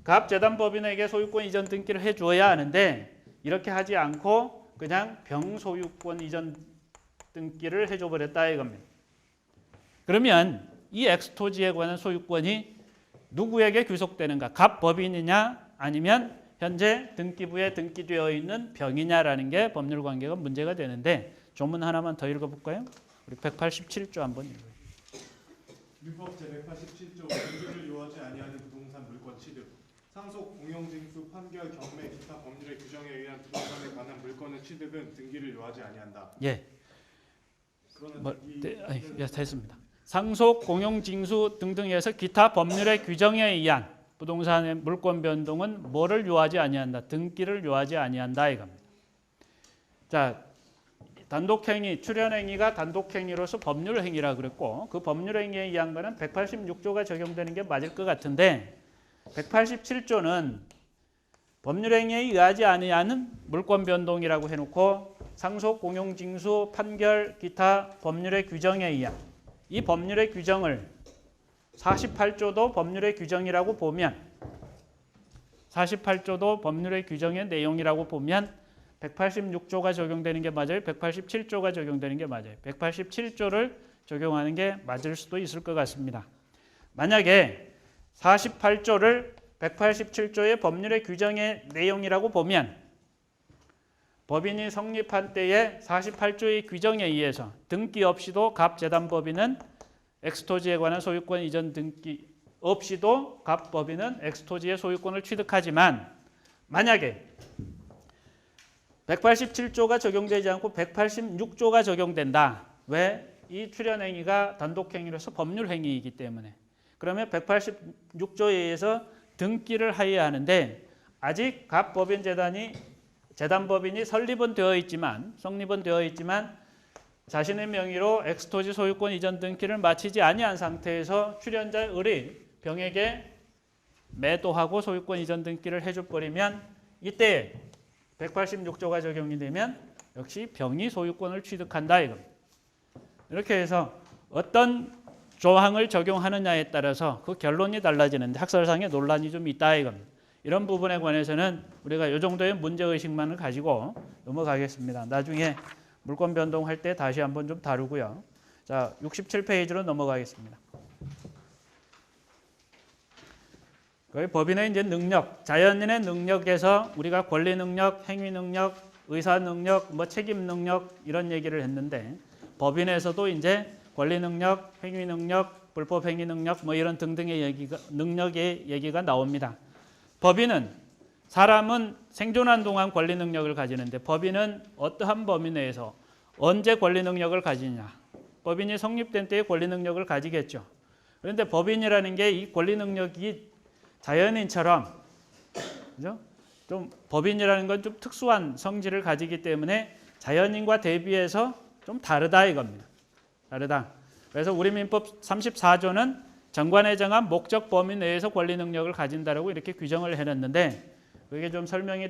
[SPEAKER 1] 갑 재단법인에게 소유권 이전 등기를 해줘야 하는데 이렇게 하지 않고 그냥 병 소유권 이전 등기를 해줘 버렸다 이겁니다. 그러면 이 X토지에 관한 소유권이 누구에게 귀속되는가? 갑 법인이냐 아니면 현재 등기부에 등기되어 있는 병이냐라는 게 법률 관계가 문제가 되는데, 조문 하나만 더 읽어볼까요? 우리 187조 한번 읽어요.
[SPEAKER 3] 민법 제187조 등기를 요하지 아니하는 부동산 물권 취득 상속, 공용징수, 판결, 경매, 기타 법률의 규정에 의한 부동산에 관한 물건의 취득은 등기를 요하지 아니한다.
[SPEAKER 1] 예.
[SPEAKER 3] 그러면
[SPEAKER 1] 예, 됐습니다. 상속, 공용징수 등등에서 기타 법률의 규정에 의한 부동산의 물권 변동은 뭐를 요하지 아니한다. 등기를 요하지 아니한다 이겁니다. 자, 단독행위, 출연행위가 단독행위로서 법률행위라 그랬고 그 법률행위에 의한 거는 186조가 적용되는 게 맞을 것 같은데 187조는 법률행위에 의하지 아니하는 물권 변동이라고 해놓고 상속, 공용징수, 판결, 기타 법률의 규정에 의한 이 법률의 규정을 48조도 법률의 규정이라고 보면 48조도 법률의 규정의 내용이라고 보면 186조가 적용되는 게 맞아요? 187조가 적용되는 게 맞아요? 187조를 적용하는 게 맞을 수도 있을 것 같습니다. 만약에 48조를 187조의 법률의 규정의 내용이라고 보면 법인이 성립한 때에 48조의 규정에 의해서 등기 없이도 갑재단법인은 엑스토지에 관한 소유권 이전 등기 없이도 갑법인은 엑스토지의 소유권을 취득하지만 만약에 187조가 적용되지 않고 186조가 적용된다. 왜? 이 출연행위가 단독행위로서 법률행위이기 때문에. 그러면 186조에 의해서 등기를 하여야 하는데 아직 갑법인 재단법인이 성립은 되어 있지만 자신의 명의로 엑스토지 소유권 이전 등기를 마치지 아니한 상태에서 출연자 을이 병에게 매도하고 소유권 이전 등기를 해줘버리면 이때 186조가 적용이 되면 역시 병이 소유권을 취득한다 이겁니다. 이렇게 해서 어떤 조항을 적용하느냐에 따라서 그 결론이 달라지는데 학설상의 논란이 좀 있다 이겁니다. 이런 부분에 관해서는 우리가 이 정도의 문제의식만을 가지고 넘어가겠습니다. 나중에 물권 변동할 때 다시 한번 좀 다루고요. 자, 67페이지로 넘어가겠습니다. 거기 법인의 이제 능력, 자연인의 능력에서 우리가 권리 능력, 행위 능력, 의사 능력, 책임 능력 이런 얘기를 했는데 법인에서도 이제 권리 능력, 행위 능력, 불법 행위 능력 이런 등등의 능력의 얘기가 나옵니다. 법인은 사람은 생존한 동안 권리 능력을 가지는데 법인은 어떠한 범위 내에서 언제 권리 능력을 가지냐? 법인이 성립된 때에 권리 능력을 가지겠죠. 그런데 법인이라는 게 이 권리 능력이 자연인처럼 그죠? 좀 법인이라는 건 좀 특수한 성질을 가지기 때문에 자연인과 대비해서 좀 다르다 이겁니다. 다르다. 그래서 우리 민법 34조는 정관에 정한 목적 범위 내에서 권리 능력을 가진다라고 이렇게 규정을 해놨는데 그게 좀 설명이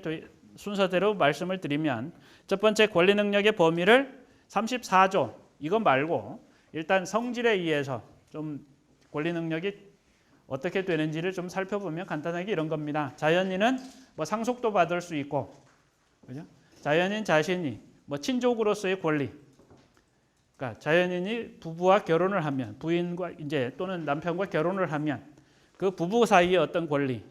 [SPEAKER 1] 순서대로 말씀을 드리면 첫 번째 권리 능력의 범위를 34조 이거 말고 일단 성질에 의해서 좀 권리 능력이 어떻게 되는지를 좀 살펴보면 간단하게 이런 겁니다. 자연인은 상속도 받을 수 있고, 그죠? 자연인 자신이 친족으로서의 권리. 그러니까 자연인이 부부와 결혼을 하면 부인과 이제 또는 남편과 결혼을 하면 그 부부 사이의 어떤 권리,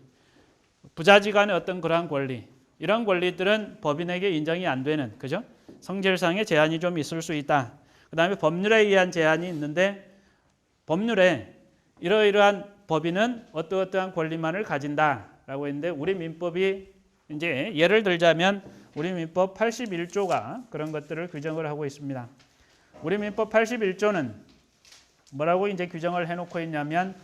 [SPEAKER 1] 부자지간의 어떤 그러한 권리, 이런 권리들은 법인에게 인정이 안 되는, 그죠? 성질상의 제한이 좀 있을 수 있다. 그다음에 법률에 의한 제한이 있는데 법률에 이러이러한 법인은 어떠어떠한 권리만을 가진다라고 했는데 우리 민법이 이제 예를 들자면 우리 민법 81조가 그런 것들을 규정을 하고 있습니다. 우리 민법 81조는 뭐라고 이제 규정을 해놓고 있냐면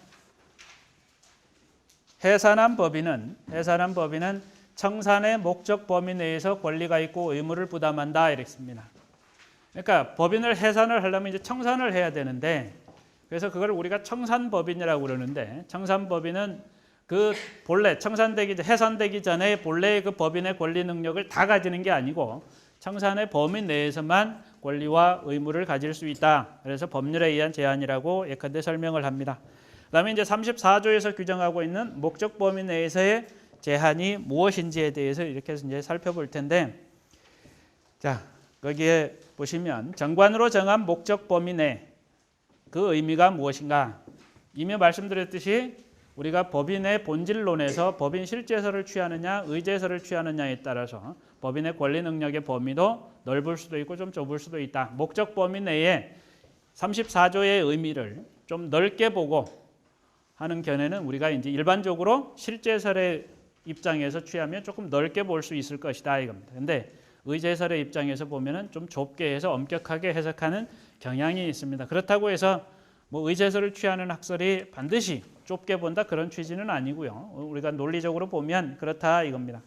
[SPEAKER 1] 해산한 법인은 청산의 목적 범위 내에서 권리가 있고 의무를 부담한다 이랬습니다. 그러니까 법인을 해산을 하려면 이제 청산을 해야 되는데 그래서 그걸 우리가 청산법인이라고 그러는데 청산법인은 그 본래 해산되기 전에 본래의 그 법인의 권리 능력을 다 가지는 게 아니고 청산의 범위 내에서만 권리와 의무를 가질 수 있다. 그래서 법률에 의한 제한이라고 예컨대 설명을 합니다. 그다음에 이제 34조에서 규정하고 있는 목적 범위 내에서의 제한이 무엇인지에 대해서 이렇게 이제 살펴볼 텐데, 자 거기에 보시면 정관으로 정한 목적 범위 내 그 의미가 무엇인가? 이미 말씀드렸듯이 우리가 법인의 본질론에서 법인 실제서를 취하느냐 의제서를 취하느냐에 따라서 법인의 권리 능력의 범위도 넓을 수도 있고 좀 좁을 수도 있다. 목적 범위 내에 34조의 의미를 좀 넓게 보고 하는 견해는 우리가 이제 일반적으로 실제설의 입장에서 취하면 조금 넓게 볼 수 있을 것이다 이겁니다. 근데 의제설의 입장에서 보면은 좀 좁게 해서 엄격하게 해석하는 경향이 있습니다. 그렇다고 해서 뭐 의제설을 취하는 학설이 반드시 좁게 본다 그런 취지는 아니고요. 우리가 논리적으로 보면 그렇다 이겁니다.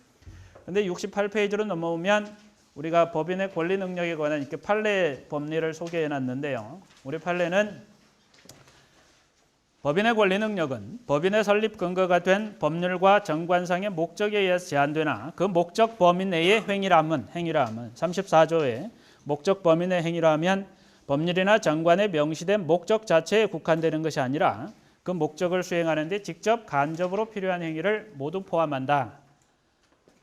[SPEAKER 1] 근데 68페이지로 넘어오면 우리가 법인의 권리 능력에 관한 이렇게 판례 법리를 소개해 놨는데요. 우리 판례는 법인의 권리 능력은 법인의 설립 근거가 된 법률과 정관상의 목적에 의해서 제한되나 그 목적 범위 내의 행위라면 34조의 목적 범위 내 행위라면 법률이나 정관에 명시된 목적 자체에 국한되는 것이 아니라 그 목적을 수행하는 데 직접 간접으로 필요한 행위를 모두 포함한다.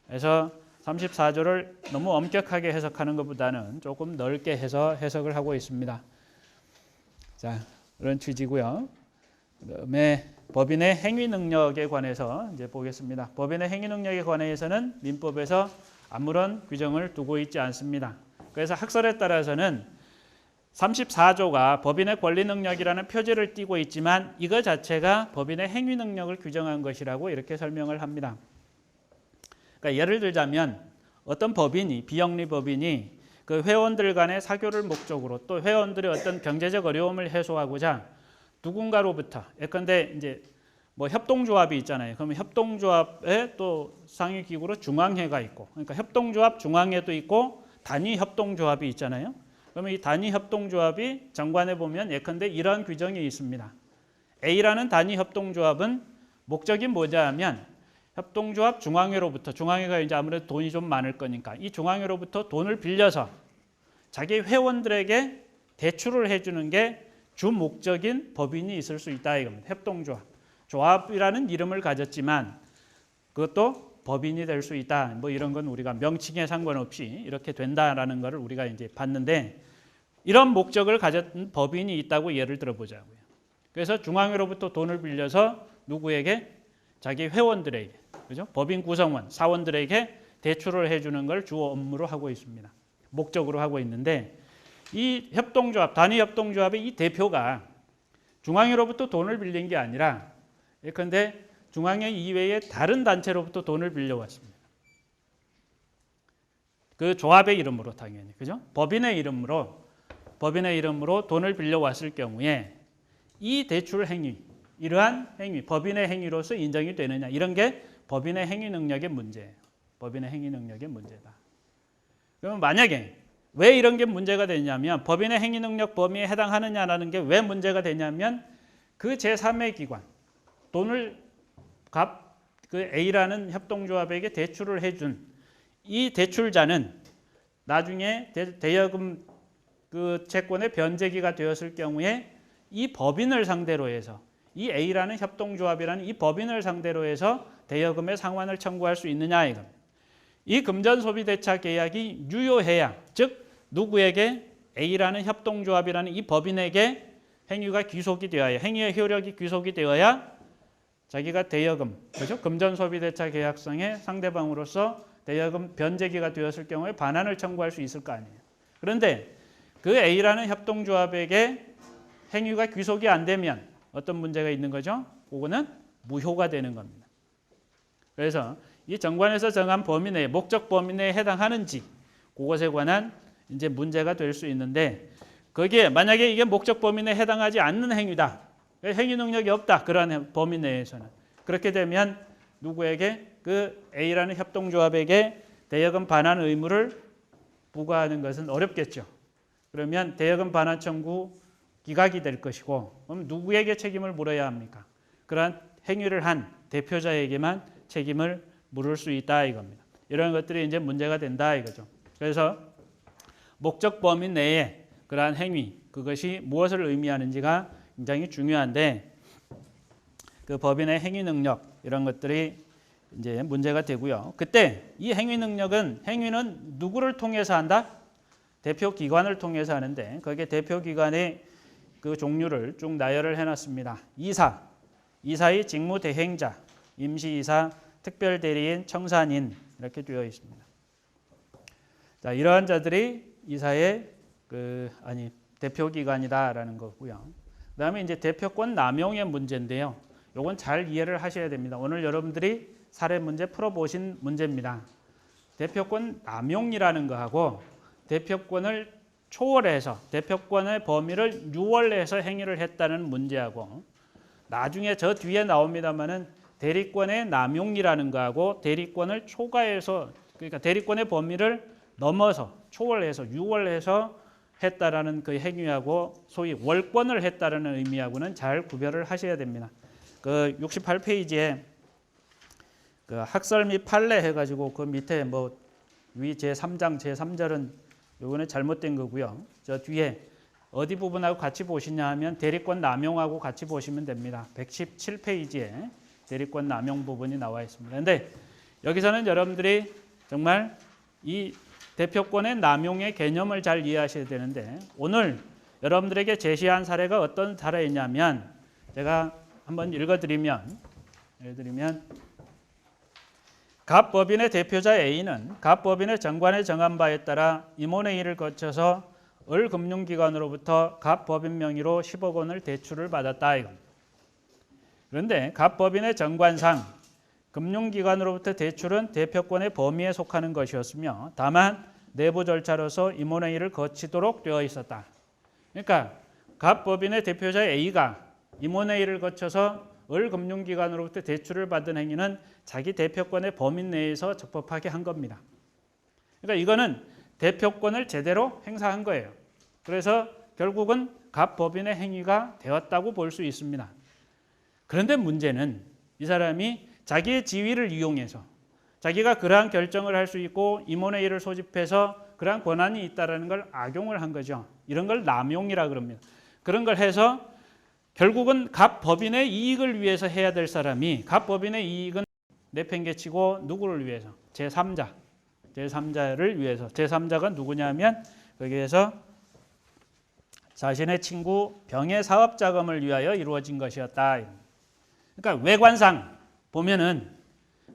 [SPEAKER 1] 그래서 34조를 너무 엄격하게 해석하는 것보다는 조금 넓게 해서 해석을 하고 있습니다. 자, 그런 취지고요. 그다음에 법인의 행위 능력에 관해서 이제 보겠습니다. 법인의 행위 능력에 관해서는 민법에서 아무런 규정을 두고 있지 않습니다. 그래서 학설에 따라서는 34조가 법인의 권리 능력이라는 표제를 띠고 있지만 이거 자체가 법인의 행위 능력을 규정한 것이라고 이렇게 설명을 합니다. 그러니까 예를 들자면 어떤 법인이 비영리 법인이 그 회원들 간의 사교를 목적으로 또 회원들의 어떤 경제적 어려움을 해소하고자 누군가로부터 예컨대 이제 뭐 협동조합이 있잖아요. 그러면 협동조합에 또 상위 기구로 중앙회가 있고, 그러니까 협동조합 중앙회도 있고 단위 협동조합이 있잖아요. 그러면 이 단위 협동조합이 정관에 보면 예컨대 이런 규정이 있습니다. A라는 단위 협동조합은 목적이 뭐냐 하면 협동조합 중앙회로부터 중앙회가 이제 아무래도 돈이 좀 많을 거니까 이 중앙회로부터 돈을 빌려서 자기 회원들에게 대출을 해주는 게 주 목적인 법인이 있을 수 있다 이겁니다. 협동조합. 조합이라는 이름을 가졌지만 그것도 법인이 될 수 있다. 뭐 이런 건 우리가 명칭에 상관없이 이렇게 된다라는 것을 우리가 이제 봤는데 이런 목적을 가졌던 법인이 있다고 예를 들어보자고요. 그래서 중앙회로부터 돈을 빌려서 누구에게 자기 회원들에게 그죠? 법인 구성원, 사원들에게 대출을 해주는 걸 주 업무로 하고 있습니다. 목적으로 하고 있는데 이 협동조합, 단위 협동조합의 이 대표가 중앙회로부터 돈을 빌린 게 아니라 예컨대 중앙회 이외의 다른 단체로부터 돈을 빌려왔습니다. 그 조합의 이름으로 당연히 그죠? 법인의 이름으로 돈을 빌려왔을 경우에 이 대출 행위, 이러한 행위, 법인의 행위로서 인정이 되느냐 이런 게 법인의 행위 능력의 문제예요. 법인의 행위 능력의 문제다. 그러면 만약에 왜 이런 게 문제가 되냐면 법인의 행위 능력 범위에 해당하느냐라는 게 왜 문제가 되냐면 그 제3의 기관 돈을 그 A라는 협동조합에게 대출을 해준 이 대출자는 나중에 대여금 그 채권의 변제기가 되었을 경우에 이 법인을 상대로 해서 이 A라는 협동조합이라는 이 법인을 상대로 해서 대여금의 상환을 청구할 수 있느냐 이겁니다. 이 금전소비대차 계약이 유효해야 즉 누구에게 A라는 협동조합이라는 이 법인에게 행위가 귀속이 되어야 행위의 효력이 귀속이 되어야 자기가 대여금 그렇죠? 금전소비대차 계약상의 상대방으로서 대여금 변제기가 되었을 경우에 반환을 청구할 수 있을 거 아니에요. 그런데 그 A라는 협동조합에게 행위가 귀속이 안 되면 어떤 문제가 있는 거죠? 그거는 무효가 되는 겁니다. 그래서 이 정관에서 정한 범위 내에 목적 범위 내에 해당하는지 그것에 관한 이제 문제가 될 수 있는데 거기에 만약에 이게 목적 범위 내에 해당하지 않는 행위다. 행위 능력이 없다. 그러한 범위 내에서는 그렇게 되면 누구에게 그 A라는 협동조합에게 대여금 반환 의무를 부과하는 것은 어렵겠죠. 그러면 대여금 반환 청구 기각이 될 것이고 그럼 누구에게 책임을 물어야 합니까? 그러한 행위를 한 대표자에게만 책임을 물을 수 있다 이겁니다. 이런 것들이 이제 문제가 된다 이거죠. 그래서 목적 범위 내에 그러한 행위 그것이 무엇을 의미하는지가 굉장히 중요한데 그 법인의 행위 능력 이런 것들이 이제 문제가 되고요. 그때 이 행위는 누구를 통해서 한다? 대표 기관을 통해서 하는데 거기에 대표 기관의 그 종류를 쭉 나열을 해놨습니다. 이사의 직무 대행자, 임시이사, 특별대리인, 청산인 이렇게 되어 있습니다. 자, 이러한 자들이 이사의 대표 기관이다라는 거고요. 그다음에 이제 대표권 남용의 문제인데요. 요건 잘 이해를 하셔야 됩니다. 오늘 여러분들이 사례 문제 풀어보신 문제입니다. 대표권 남용이라는 거하고 대표권을 초월해서 대표권의 범위를 유월해서 행위를 했다는 문제하고 나중에 저 뒤에 나옵니다만은 대리권의 남용이라는 거하고 대리권을 초과해서 그러니까 대리권의 범위를 넘어서 초월해서 유월해서 했다라는 그 행위하고 소위 월권을 했다라는 의미하고는 잘 구별을 하셔야 됩니다. 그 68페이지에 그 학설 및 판례 해가지고 그 밑에 뭐 위 제3장 제3절은 요거는 잘못된 거고요. 저 뒤에 어디 부분하고 같이 보시냐 하면 대리권 남용하고 같이 보시면 됩니다. 117페이지에 대리권 남용 부분이 나와 있습니다. 그런데 여기서는 여러분들이 정말 이 대표권의 남용의 개념을 잘 이해하셔야 되는데 오늘 여러분들에게 제시한 사례가 어떤 사례이냐면 제가 한번 읽어드리면 예를 들면 갑 법인의 대표자 A는 갑 법인의 정관에 정한 바에 따라 임원회의를 거쳐서 을 금융기관으로부터 갑 법인 명의로 10억 원을 대출을 받았다. 그런데 갑 법인의 정관상 금융기관으로부터 대출은 대표권의 범위에 속하는 것이었으며 다만 내부 절차로서 임원회의를 거치도록 되어 있었다. 그러니까 갑 법인의 대표자 A가 임원회의를 거쳐서 을 금융기관으로부터 대출을 받은 행위는 자기 대표권의 범위 내에서 적법하게 한 겁니다. 그러니까 이거는 대표권을 제대로 행사한 거예요. 그래서 결국은 갑 법인의 행위가 되었다고 볼 수 있습니다. 그런데 문제는 이 사람이 자기의 지위를 이용해서 자기가 그러한 결정을 할 수 있고 임원회의를 소집해서 그러한 권한이 있다는 걸 악용을 한 거죠. 이런 걸 남용이라 그럽니다. 그런 걸 해서 결국은 갑 법인의 이익을 위해서 해야 될 사람이 갑 법인의 이익은 내팽개치고 누구를 위해서? 제3자를 위해서. 제3자가 누구냐면 거기에서 자신의 친구 병의 사업 자금을 위하여 이루어진 것이었다. 그러니까 외관상 보면은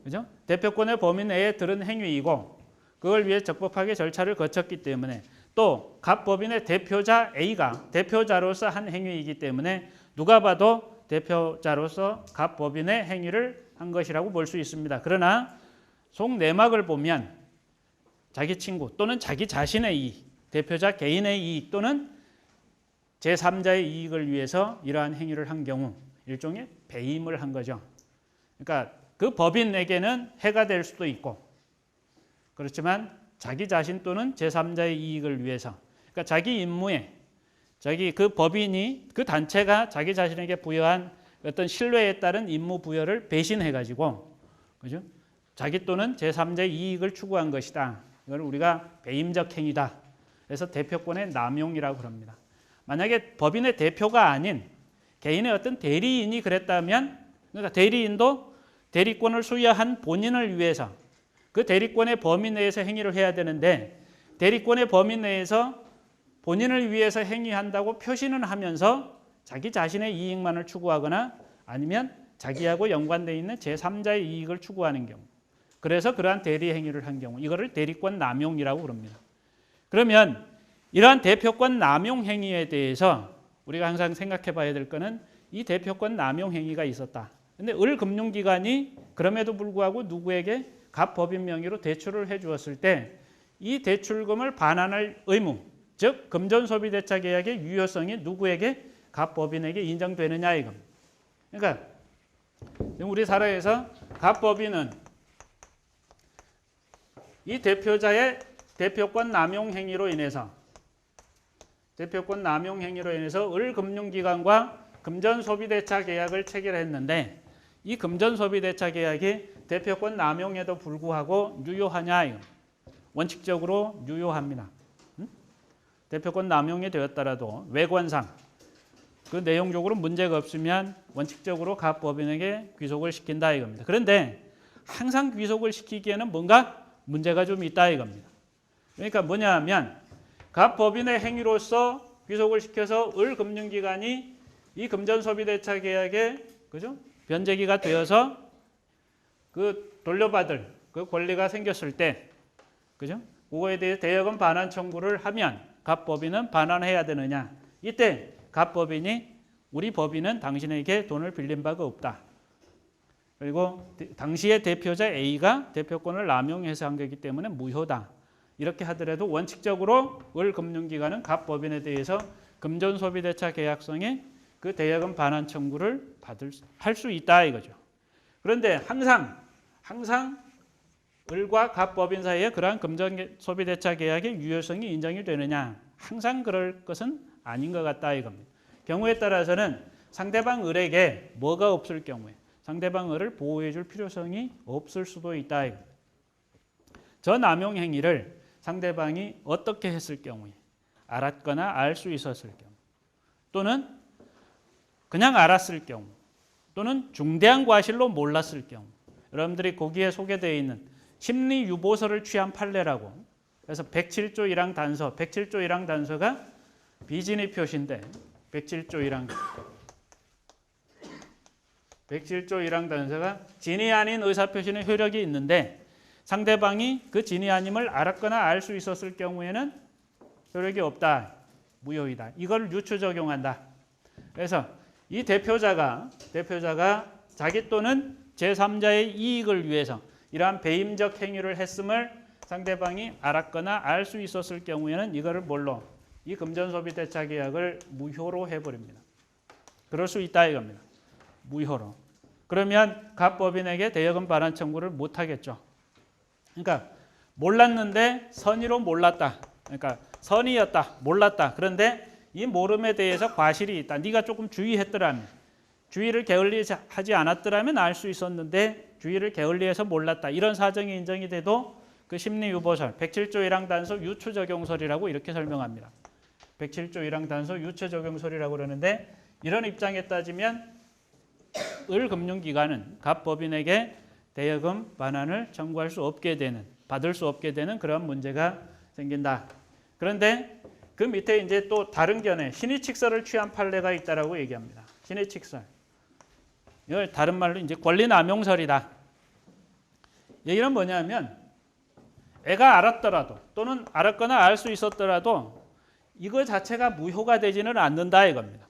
[SPEAKER 1] 그죠? 대표권의 범위 내에 들은 행위이고 그걸 위해 적법하게 절차를 거쳤기 때문에 또 갑 법인의 대표자 A가 대표자로서 한 행위이기 때문에 누가 봐도 대표자로서 갑 법인의 행위를 한 것이라고 볼 수 있습니다. 그러나 속내막을 보면 자기 친구 또는 자기 자신의 이익, 대표자 개인의 이익 또는 제3자의 이익을 위해서 이러한 행위를 한 경우 일종의 배임을 한 거죠. 그러니까 그 법인에게는 해가 될 수도 있고 그렇지만 자기 자신 또는 제3자의 이익을 위해서 그러니까 자기 임무에 자기 그 법인이 그 단체가 자기 자신에게 부여한 어떤 신뢰에 따른 임무 부여를 배신해 가지고 그죠? 자기 또는 제3자의 이익을 추구한 것이다. 이걸 우리가 배임적 행위다. 그래서 대표권의 남용이라고 합니다. 만약에 법인의 대표가 아닌 개인의 어떤 대리인이 그랬다면 그러니까 대리인도 대리권을 수여한 본인을 위해서 그 대리권의 범위 내에서 행위를 해야 되는데 대리권의 범위 내에서 본인을 위해서 행위한다고 표시는 하면서 자기 자신의 이익만을 추구하거나 아니면 자기하고 연관되어 있는 제3자의 이익을 추구하는 경우 그래서 그러한 대리 행위를 한 경우 이거를 대리권 남용이라고 그럽니다. 그러면 이러한 대표권 남용 행위에 대해서 우리가 항상 생각해 봐야 될 거는 이 대표권 남용 행위가 있었다. 근데 을 금융기관이 그럼에도 불구하고 누구에게 갑 법인 명의로 대출을 해 주었을 때 이 대출금을 반환할 의무 즉 금전소비대차 계약의 유효성이 누구에게 갑 법인에게 인정되느냐 이겁니다. 그러니까 우리 사례에서 갑 법인은 이 대표자의 대표권 남용 행위로 인해서 을 금융기관과 금전소비대차 계약을 체결했는데 이 금전소비대차 계약이 대표권 남용에도 불구하고 유효하냐 이겁니다. 원칙적으로 유효합니다. 대표권 남용이 되었더라도 외관상 그 내용적으로 문제가 없으면 원칙적으로 갑 법인에게 귀속을 시킨다 이겁니다. 그런데 항상 귀속을 시키기에는 뭔가 문제가 좀 있다 이겁니다. 그러니까 뭐냐 하면 갑 법인의 행위로서 귀속을 시켜서 을 금융기관이 이 금전소비대차 계약에 그죠? 변제기가 되어서 그 돌려받을 그 권리가 생겼을 때 그죠? 그거에 대해 대여금 반환 청구를 하면 갑 법인은 반환해야 되느냐? 이때 갑 법인이 우리 법인은 당신에게 돈을 빌린 바가 없다. 그리고 당시의 대표자 A가 대표권을 남용해서 한 거기 때문에 무효다. 이렇게 하더라도 원칙적으로 을 금융기관은 갑 법인에 대해서 금전소비대차 계약성의 그 대여금 반환 청구를 할 수 있다 이거죠. 그런데 항상 을과 갑 법인 사이에 그러한 금전소비대차 계약의 유효성이 인정이 되느냐? 항상 그럴 것은 아닌 것 같다 이겁니다. 경우에 따라서는 상대방 을에게 뭐가 없을 경우에 상대방 을을 보호해 줄 필요성이 없을 수도 있다 이겁니다. 저 남용 행위를 상대방이 어떻게 했을 경우에 알았거나 알 수 있었을 경우 또는 그냥 알았을 경우 또는 중대한 과실로 몰랐을 경우 여러분들이 거기에 소개되어 있는 심리 유보서를 취한 판례라고 그래서 107조 1항 단서 107조 1항 단서가 비진의 표시인데 107조 1항 단서가 진이 아닌 의사표시는 효력이 있는데 상대방이 그 진이 아님을 알았거나 알 수 있었을 경우에는 효력이 없다. 무효이다. 이걸 유추 적용한다. 그래서 이 대표자가 자기 또는 제3자의 이익을 위해서 이러한 배임적 행위를 했음을 상대방이 알았거나 알 수 있었을 경우에는 이거를 뭘로? 이 금전소비대차 계약을 무효로 해버립니다. 그럴 수 있다 이겁니다. 무효로. 그러면 갑법인에게 대여금 반환 청구를 못하겠죠. 그러니까 몰랐는데 선의로 몰랐다. 그러니까 선의였다. 몰랐다. 그런데 이 모름에 대해서 과실이 있다. 네가 조금 주의했더라면 주의를 게을리하지 않았더라면 알 수 있었는데 주의를 게을리해서 몰랐다. 이런 사정이 인정이 돼도 그 심리유보설 107조 1항 단서 유추적용설이라고 이렇게 설명합니다. 107조 1항 단서 유추적용설이라고 그러는데 이런 입장에 따지면 을금융기관은 갑법인에게 대여금 반환을 청구할 수 없게 되는 받을 수 없게 되는 그런 문제가 생긴다. 그런데 그 밑에 이제 또 다른 견해 신의칙설을 취한 판례가 있다라고 얘기합니다. 신의칙설. 이걸 다른 말로 이제 권리남용설이다. 얘기는 뭐냐면 애가 알았더라도 또는 알았거나 알 수 있었더라도 이거 자체가 무효가 되지는 않는다 이겁니다.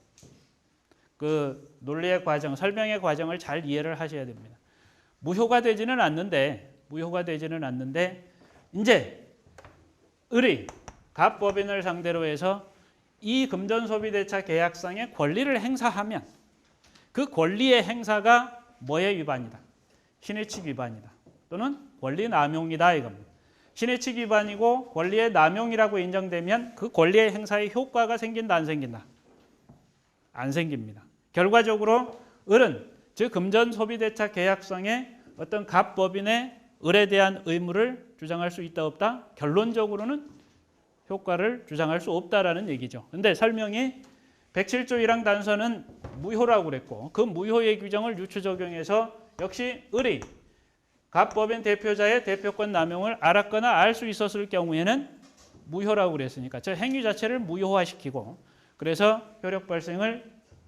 [SPEAKER 1] 그 논리의 과정, 설명의 과정을 잘 이해를 하셔야 됩니다. 무효가 되지는 않는데 이제 을이 갑법인을 상대로 해서 이 금전소비대차 계약상의 권리를 행사하면 그 권리의 행사가 뭐의 위반이다? 신의칙 위반이다. 또는 권리 남용이다 이겁니다. 신의칙 위반이고 권리의 남용이라고 인정되면 그 권리의 행사의 효과가 생긴다 안 생긴다? 안 생깁니다. 결과적으로 을은 즉 금전소비대차 계약상의 어떤 갑법인의 을에 대한 의무를 주장할 수 있다 없다? 결론적으로는 효과를 주장할 수 없다라는 얘기죠. 그런데 설명이 107조 1항 단서는 무효라고 그랬고 그 무효의 규정을 유추 적용해서 역시 을이 갑법인 대표자의 대표권 남용을 알았거나 알 수 있었을 경우에는 무효라고 그랬으니까 저 행위 자체를 무효화시키고 그래서 효력 발생을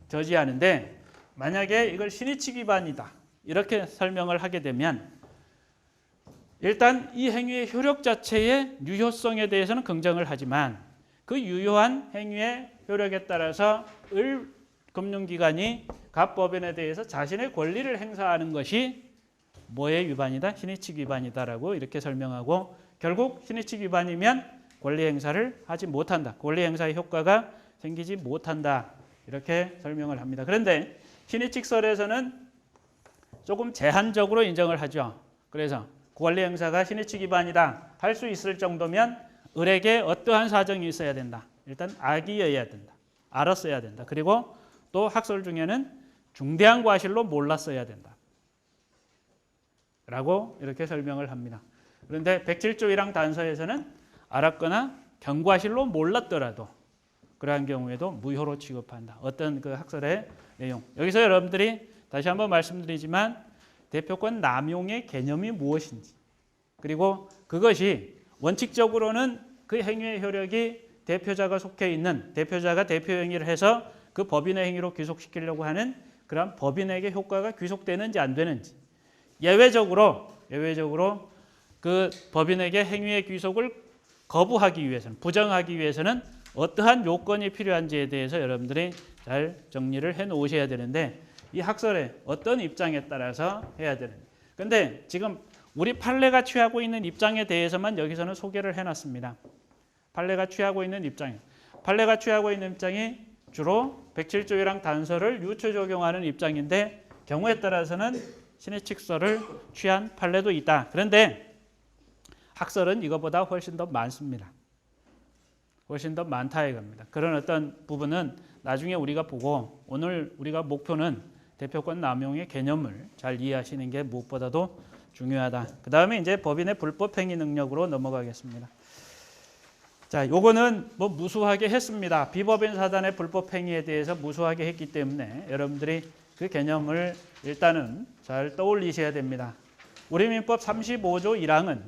[SPEAKER 1] 저지하는데 만약에 이걸 신의칙 위반이다 이렇게 설명을 하게 되면 일단 이 행위의 효력 자체의 유효성에 대해서는 긍정을 하지만 그 유효한 행위의 효력에 따라서 을 금융기관이 갑법인에 대해서 자신의 권리를 행사하는 것이 뭐의 위반이다? 신의칙 위반이다라고 이렇게 설명하고 결국 신의칙 위반이면 권리 행사를 하지 못한다. 권리 행사의 효과가 생기지 못한다. 이렇게 설명을 합니다. 그런데 신의칙설에서는 조금 제한적으로 인정을 하죠. 그래서 권리 행사가 신의칙 위반이다 할 수 있을 정도면 을에게 어떠한 사정이 있어야 된다. 일단 악의여야 된다. 알았어야 된다. 그리고 또 학설 중에는 중대한 과실로 몰랐어야 된다. 라고 이렇게 설명을 합니다. 그런데 107조 1항 단서에서는 알았거나 경과실로 몰랐더라도 그러한 경우에도 무효로 취급한다. 어떤 그 학설의 내용. 여기서 여러분들이 다시 한번 말씀드리지만 대표권 남용의 개념이 무엇인지 그리고 그것이 원칙적으로는 그 행위의 효력이 대표자가 속해 있는 대표자가 대표 행위를 해서 그 법인의 행위로 귀속시키려고 하는 그런 법인에게 효과가 귀속되는지 안 되는지 예외적으로 그 법인에게 행위의 귀속을 거부하기 위해서는 부정하기 위해서는 어떠한 요건이 필요한지에 대해서 여러분들이 잘 정리를 해 놓으셔야 되는데 이 학설의 어떤 입장에 따라서 해야 되는. 근데 지금 우리 판례가 취하고 있는 입장에 대해서만 여기서는 소개를 해놨습니다. 판례가 취하고 있는 입장이. 판례가 취하고 있는 입장이 주로 107조이랑 단서를 유추 적용하는 입장인데 경우에 따라서는 신의칙서를 취한 판례도 있다. 그런데 학설은 이거보다 훨씬 더 많습니다. 훨씬 더 많다 이겁니다. 그런 어떤 부분은 나중에 우리가 보고 오늘 우리가 목표는 대표권 남용의 개념을 잘 이해하시는 게 무엇보다도 중요하다. 그 다음에 이제 법인의 불법행위 능력으로 넘어가겠습니다. 자, 요거는 뭐 무수하게 했습니다. 비법인 사단의 불법행위에 대해서 무수하게 했기 때문에 여러분들이 그 개념을 일단은 잘 떠올리셔야 됩니다. 우리 민법 35조 1항은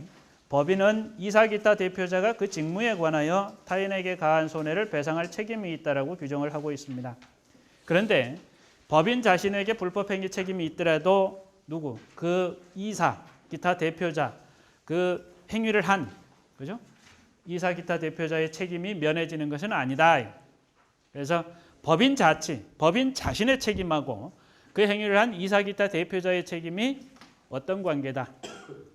[SPEAKER 1] 법인은 이사 기타 대표자가 그 직무에 관하여 타인에게 가한 손해를 배상할 책임이 있다라고 규정을 하고 있습니다. 그런데 법인 자신에게 불법행위 책임이 있더라도 누구? 그 이사 기타 대표자 그 행위를 한 그죠? 이사 기타 대표자의 책임이 면해지는 것은 아니다. 그래서 법인 자치, 법인 자신의 책임하고 그 행위를 한 이사 기타 대표자의 책임이 어떤 관계다?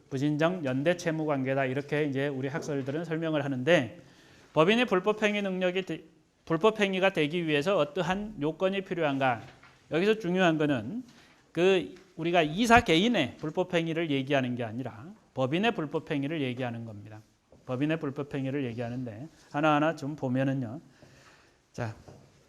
[SPEAKER 1] 부진정 연대 채무 관계다. 이렇게 이제 우리 학설들은 설명을 하는데 법인의 불법행위가 되기 위해서 어떠한 요건이 필요한가? 여기서 중요한 거는 그 우리가 이사 개인의 불법행위를 얘기하는 게 아니라 법인의 불법행위를 얘기하는 겁니다. 법인의 불법행위를 얘기하는데 하나하나 좀 보면은요. 자,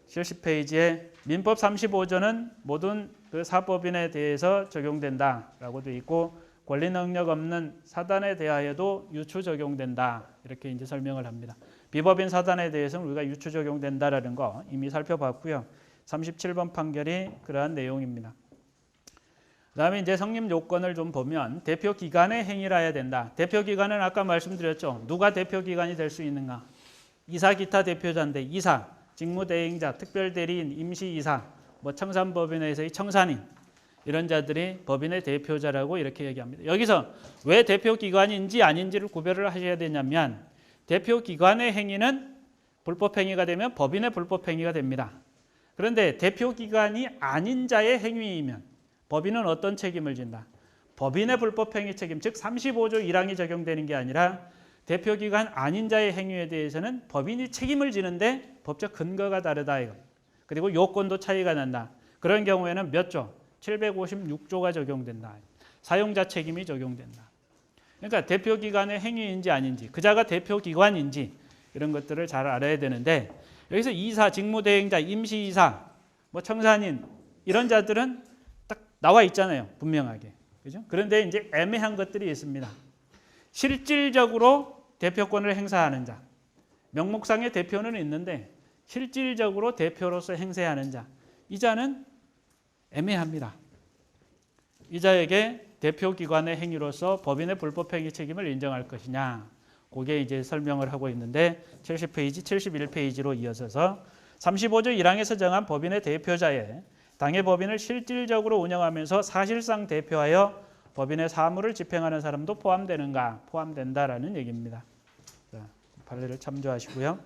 [SPEAKER 1] 70페이지에 민법 35조는 모든 그 사법인에 대해서 적용된다라고 돼 있고 권리 능력 없는 사단에 대하여도 유추 적용된다. 이렇게 이제 설명을 합니다. 비법인 사단에 대해서는 우리가 유추 적용된다라는 거 이미 살펴봤고요. 37번 판결이 그러한 내용입니다. 그다음에 이제 성립 요건을 좀 보면 대표 기관의 행위라 해야 된다. 대표 기관은 아까 말씀드렸죠. 누가 대표 기관이 될 수 있는가? 이사 기타 대표자인데 이사, 직무대행자, 특별대리인, 임시이사, 뭐 청산법인에서의 청산인 이런 자들이 법인의 대표자라고 이렇게 얘기합니다. 여기서 왜 대표 기관인지 아닌지를 구별을 하셔야 되냐면 대표 기관의 행위는 불법행위가 되면 법인의 불법행위가 됩니다. 그런데 대표 기관이 아닌 자의 행위이면 법인은 어떤 책임을 진다? 법인의 불법행위 책임, 즉 35조 1항이 적용되는 게 아니라 대표 기관 아닌 자의 행위에 대해서는 법인이 책임을 지는데 법적 근거가 다르다 이거. 그리고 요건도 차이가 난다. 그런 경우에는 몇 조? 756조가 적용된다. 사용자 책임이 적용된다. 그러니까 대표 기관의 행위인지 아닌지, 그자가 대표 기관인지 이런 것들을 잘 알아야 되는데 여기서 이사, 직무대행자, 임시이사, 뭐 청산인 이런 자들은 딱 나와 있잖아요. 분명하게. 그죠? 그런데 이제 애매한 것들이 있습니다. 실질적으로 대표권을 행사하는 자. 명목상의 대표는 있는데 실질적으로 대표로서 행세하는 자. 이 자는 애매합니다. 이 자에게 대표기관의 행위로서 법인의 불법행위 책임을 인정할 것이냐. 그게 이제 설명을 하고 있는데 70페이지, 71페이지로 이어서서 35조 1항에서 정한 법인의 대표자에 당의 법인을 실질적으로 운영하면서 사실상 대표하여 법인의 사무를 집행하는 사람도 포함되는가? 포함된다라는 얘기입니다. 자, 판례를 참조하시고요.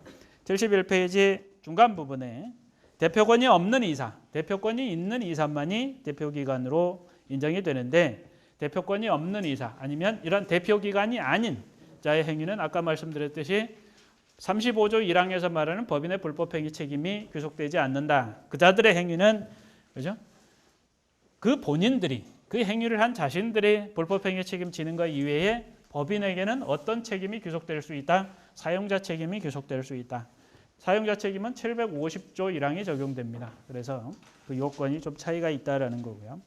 [SPEAKER 1] 71페이지 중간 부분에 대표권이 없는 이사, 대표권이 있는 이사만이 대표기관으로 인정이 되는데 대표권이 없는 이사 아니면 이런 대표기관이 아닌 자의 행위는 아까 말씀드렸듯이 35조 1항에서 말하는 법인의 불법행위 책임이 귀속되지 않는다. 그자들의 행위는 그죠? 그 본인들이 그 행위를 한 자신들이 불법행위 책임 지는 것 이외에 법인에게는 어떤 책임이 귀속될 수 있다? 사용자 책임이 귀속될 수 있다. 사용자 책임은 750조 1항이 적용됩니다. 그래서 그 요건이 좀 차이가 있다라는 거고요.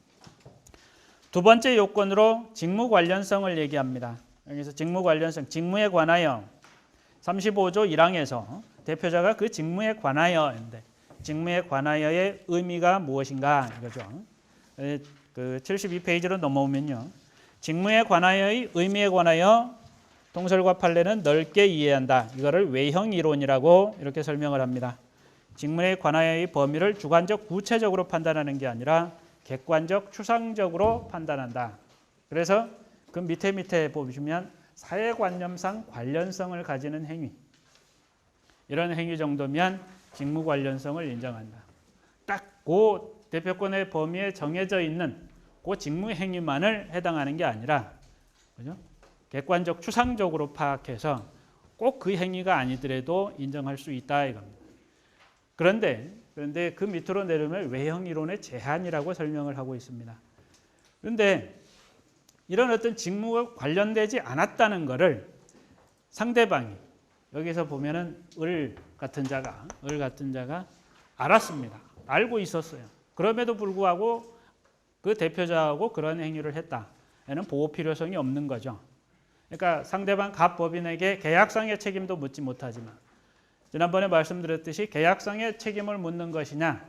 [SPEAKER 1] 두 번째 요건으로 직무 관련성을 얘기합니다. 여기서 직무 관련성, 직무에 관하여 35조 1항에서 대표자가 그 직무에 관하여인데 직무에 관하여의 의미가 무엇인가 이거죠. 그 72페이지로 넘어오면요. 직무에 관하여의 의미에 관하여 통설과 판례는 넓게 이해한다. 이거를 외형 이론이라고 이렇게 설명을 합니다. 직무에 관하여의 범위를 주관적 구체적으로 판단하는 게 아니라 객관적 추상적으로 판단한다. 그래서 그 밑에 보시면 사회관념상 관련성을 가지는 행위. 이런 행위 정도면 직무 관련성을 인정한다. 딱 그 대표권의 범위에 정해져 있는 그 직무 행위만을 해당하는 게 아니라, 그죠? 객관적 추상적으로 파악해서 꼭 그 행위가 아니더라도 인정할 수 있다 이겁니다. 그런데 그 밑으로 내려오면 외형 이론의 제한이라고 설명을 하고 있습니다. 그런데 이런 어떤 직무가 관련되지 않았다는 것을 상대방이 여기서 보면은 을 같은 자가 알았습니다. 알고 있었어요. 그럼에도 불구하고 그 대표자하고 그런 행위를 했다. 에는 보호 필요성이 없는 거죠. 그러니까 상대방 갑법인에게 계약상의 책임도 묻지 못하지만 지난번에 말씀드렸듯이 계약상의 책임을 묻는 것이냐,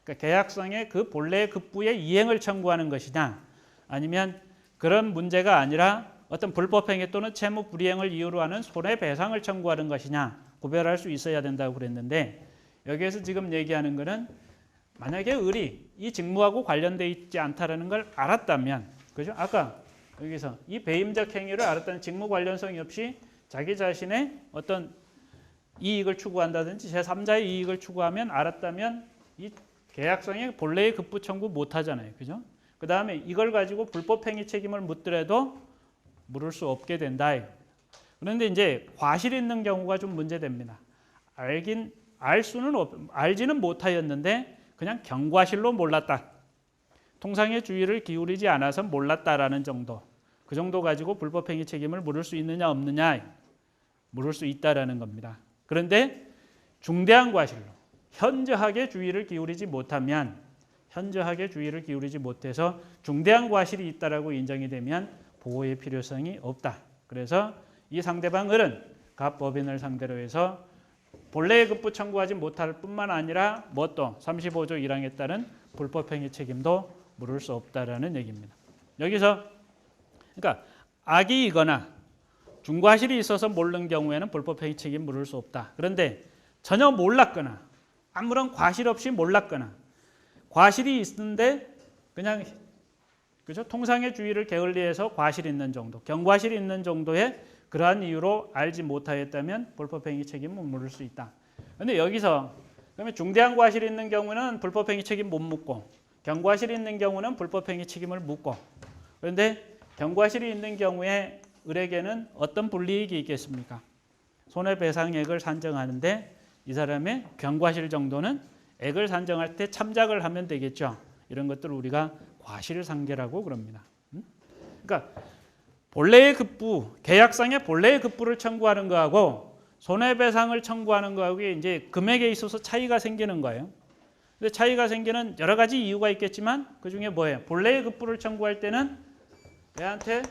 [SPEAKER 1] 그러니까 계약상의 그 본래의 급부의 이행을 청구하는 것이냐, 아니면 그런 문제가 아니라 어떤 불법행위 또는 채무 불이행을 이유로 하는 손해배상을 청구하는 것이냐 구별할 수 있어야 된다고 그랬는데, 여기에서 지금 얘기하는 것은 만약에 을이 이 직무하고 관련되어 있지 않다라는 걸 알았다면, 그죠? 아까 여기서 이 배임적 행위를 알았다는 직무 관련성이 없이 자기 자신의 어떤 이익을 추구한다든지 제3자의 이익을 추구하면 알았다면 이 계약상의 본래의 급부 청구 못 하잖아요. 그죠? 그 다음에 이걸 가지고 불법행위 책임을 묻더라도 물을 수 없게 된다. 그런데 이제 과실이 있는 경우가 좀 문제됩니다. 알지는 못하였는데 그냥 경과실로 몰랐다. 통상의 주의를 기울이지 않아서 몰랐다라는 정도. 그 정도 가지고 불법행위 책임을 물을 수 있느냐 없느냐, 물을 수 있다라는 겁니다. 그런데 중대한 과실로 현저하게 주의를 기울이지 못하면, 현저하게 주의를 기울이지 못해서 중대한 과실이 있다라고 인정이 되면 보호의 필요성이 없다. 그래서 이 상대방 을은 갑법인을 상대로 해서 본래의 급부 청구하지 못할 뿐만 아니라 뭐 또 35조 1항에 따른 불법행위 책임도 물을 수 없다라는 얘기입니다. 여기서 그러니까 악의이거나 중과실이 있어서 모르는 경우에는 불법행위 책임 물을 수 없다. 그런데 전혀 몰랐거나 아무런 과실 없이 몰랐거나 과실이 있는데 그냥, 그죠? 통상의 주의를 게을리해서 과실이 있는 정도, 경과실이 있는 정도의 그러한 이유로 알지 못하였다면 불법행위 책임은 물을 수 있다. 그런데 여기서 그러면 중대한 과실이 있는 경우는 불법행위 책임 못 묻고 경과실이 있는 경우는 불법행위 책임을 묻고, 그런데 경과실이 있는 경우에 을에게는 어떤 불이익이 있겠습니까? 손해배상액을 산정하는데 이 사람의 경과실 정도는 액을 산정할 때 참작을 하면 되겠죠. 이런 것들을 우리가 과실상계라고 그럽니다. 그러니까 본래의 급부, 계약상의 본래의 급부를 청구하는 거하고 손해배상을 청구하는 거하고 이제 금액에 있어서 차이가 생기는 거예요. 근데 차이가 생기는 여러 가지 이유가 있겠지만 그 중에 뭐예요? 본래의 급부를 청구할 때는 얘한테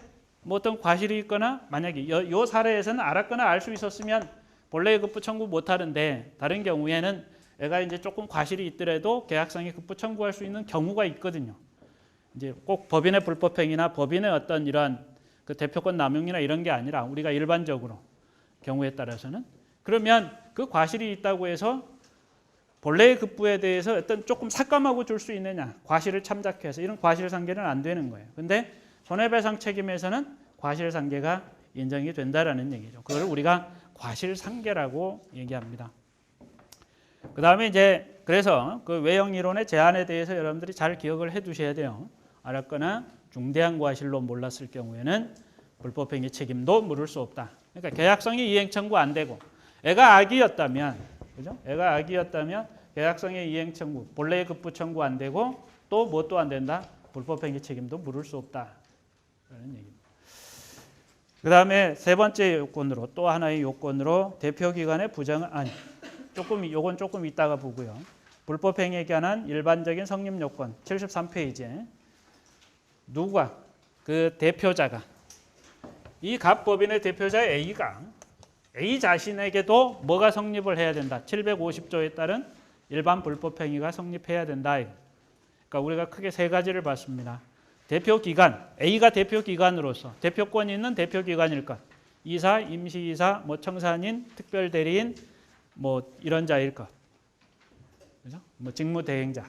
[SPEAKER 1] 뭐 어떤 과실이 있거나, 만약에 이 사례에서는 알았거나 알 수 있었으면 본래의 급부 청구 못 하는데, 다른 경우에는 애가 이제 조금 과실이 있더라도 계약상의 급부 청구할 수 있는 경우가 있거든요. 이제 꼭 법인의 불법행위나 법인의 어떤 이러한 그 대표권 남용이나 이런 게 아니라 우리가 일반적으로 경우에 따라서는, 그러면 그 과실이 있다고 해서 본래의 급부에 대해서 어떤 조금 삭감하고 줄 수 있느냐, 과실을 참작해서, 이런 과실상계는 안 되는 거예요. 근데 손해배상 책임에서는 과실상계가 인정이 된다라는 얘기죠. 그걸 우리가 과실상계라고 얘기합니다. 그 다음에 이제 그래서 그 외형 이론의 제한에 대해서 여러분들이 잘 기억을 해두셔야 돼요. 알았거나 중대한 과실로 몰랐을 경우에는 불법행위 책임도 물을 수 없다. 그러니까 계약상의 이행 청구 안 되고, 애가 악의였다면, 그죠? 애가 악의였다면 계약상의 이행 청구, 본래의 급부 청구 안 되고 또 뭐 또 안 된다. 불법행위 책임도 물을 수 없다. 라는 얘기입니다. 그 다음에 세 번째 요건으로, 또 하나의 요건으로 대표기관의 부정, 요건 조금 이따가 보고요. 불법행위에 관한 일반적인 성립 요건 73페이지에 누가, 그 대표자가, 이 갑법인의 대표자 A가 A 자신에게도 뭐가 성립을 해야 된다. 750조에 따른 일반 불법행위가 성립해야 된다. 그러니까 우리가 크게 세 가지를 봤습니다. 대표기관, A가 대표기관으로서 대표권이 있는 대표기관일 것, 이사, 임시이사, 뭐 청산인, 특별대리인, 뭐 이런 자일 것, 그죠? 뭐 직무대행자,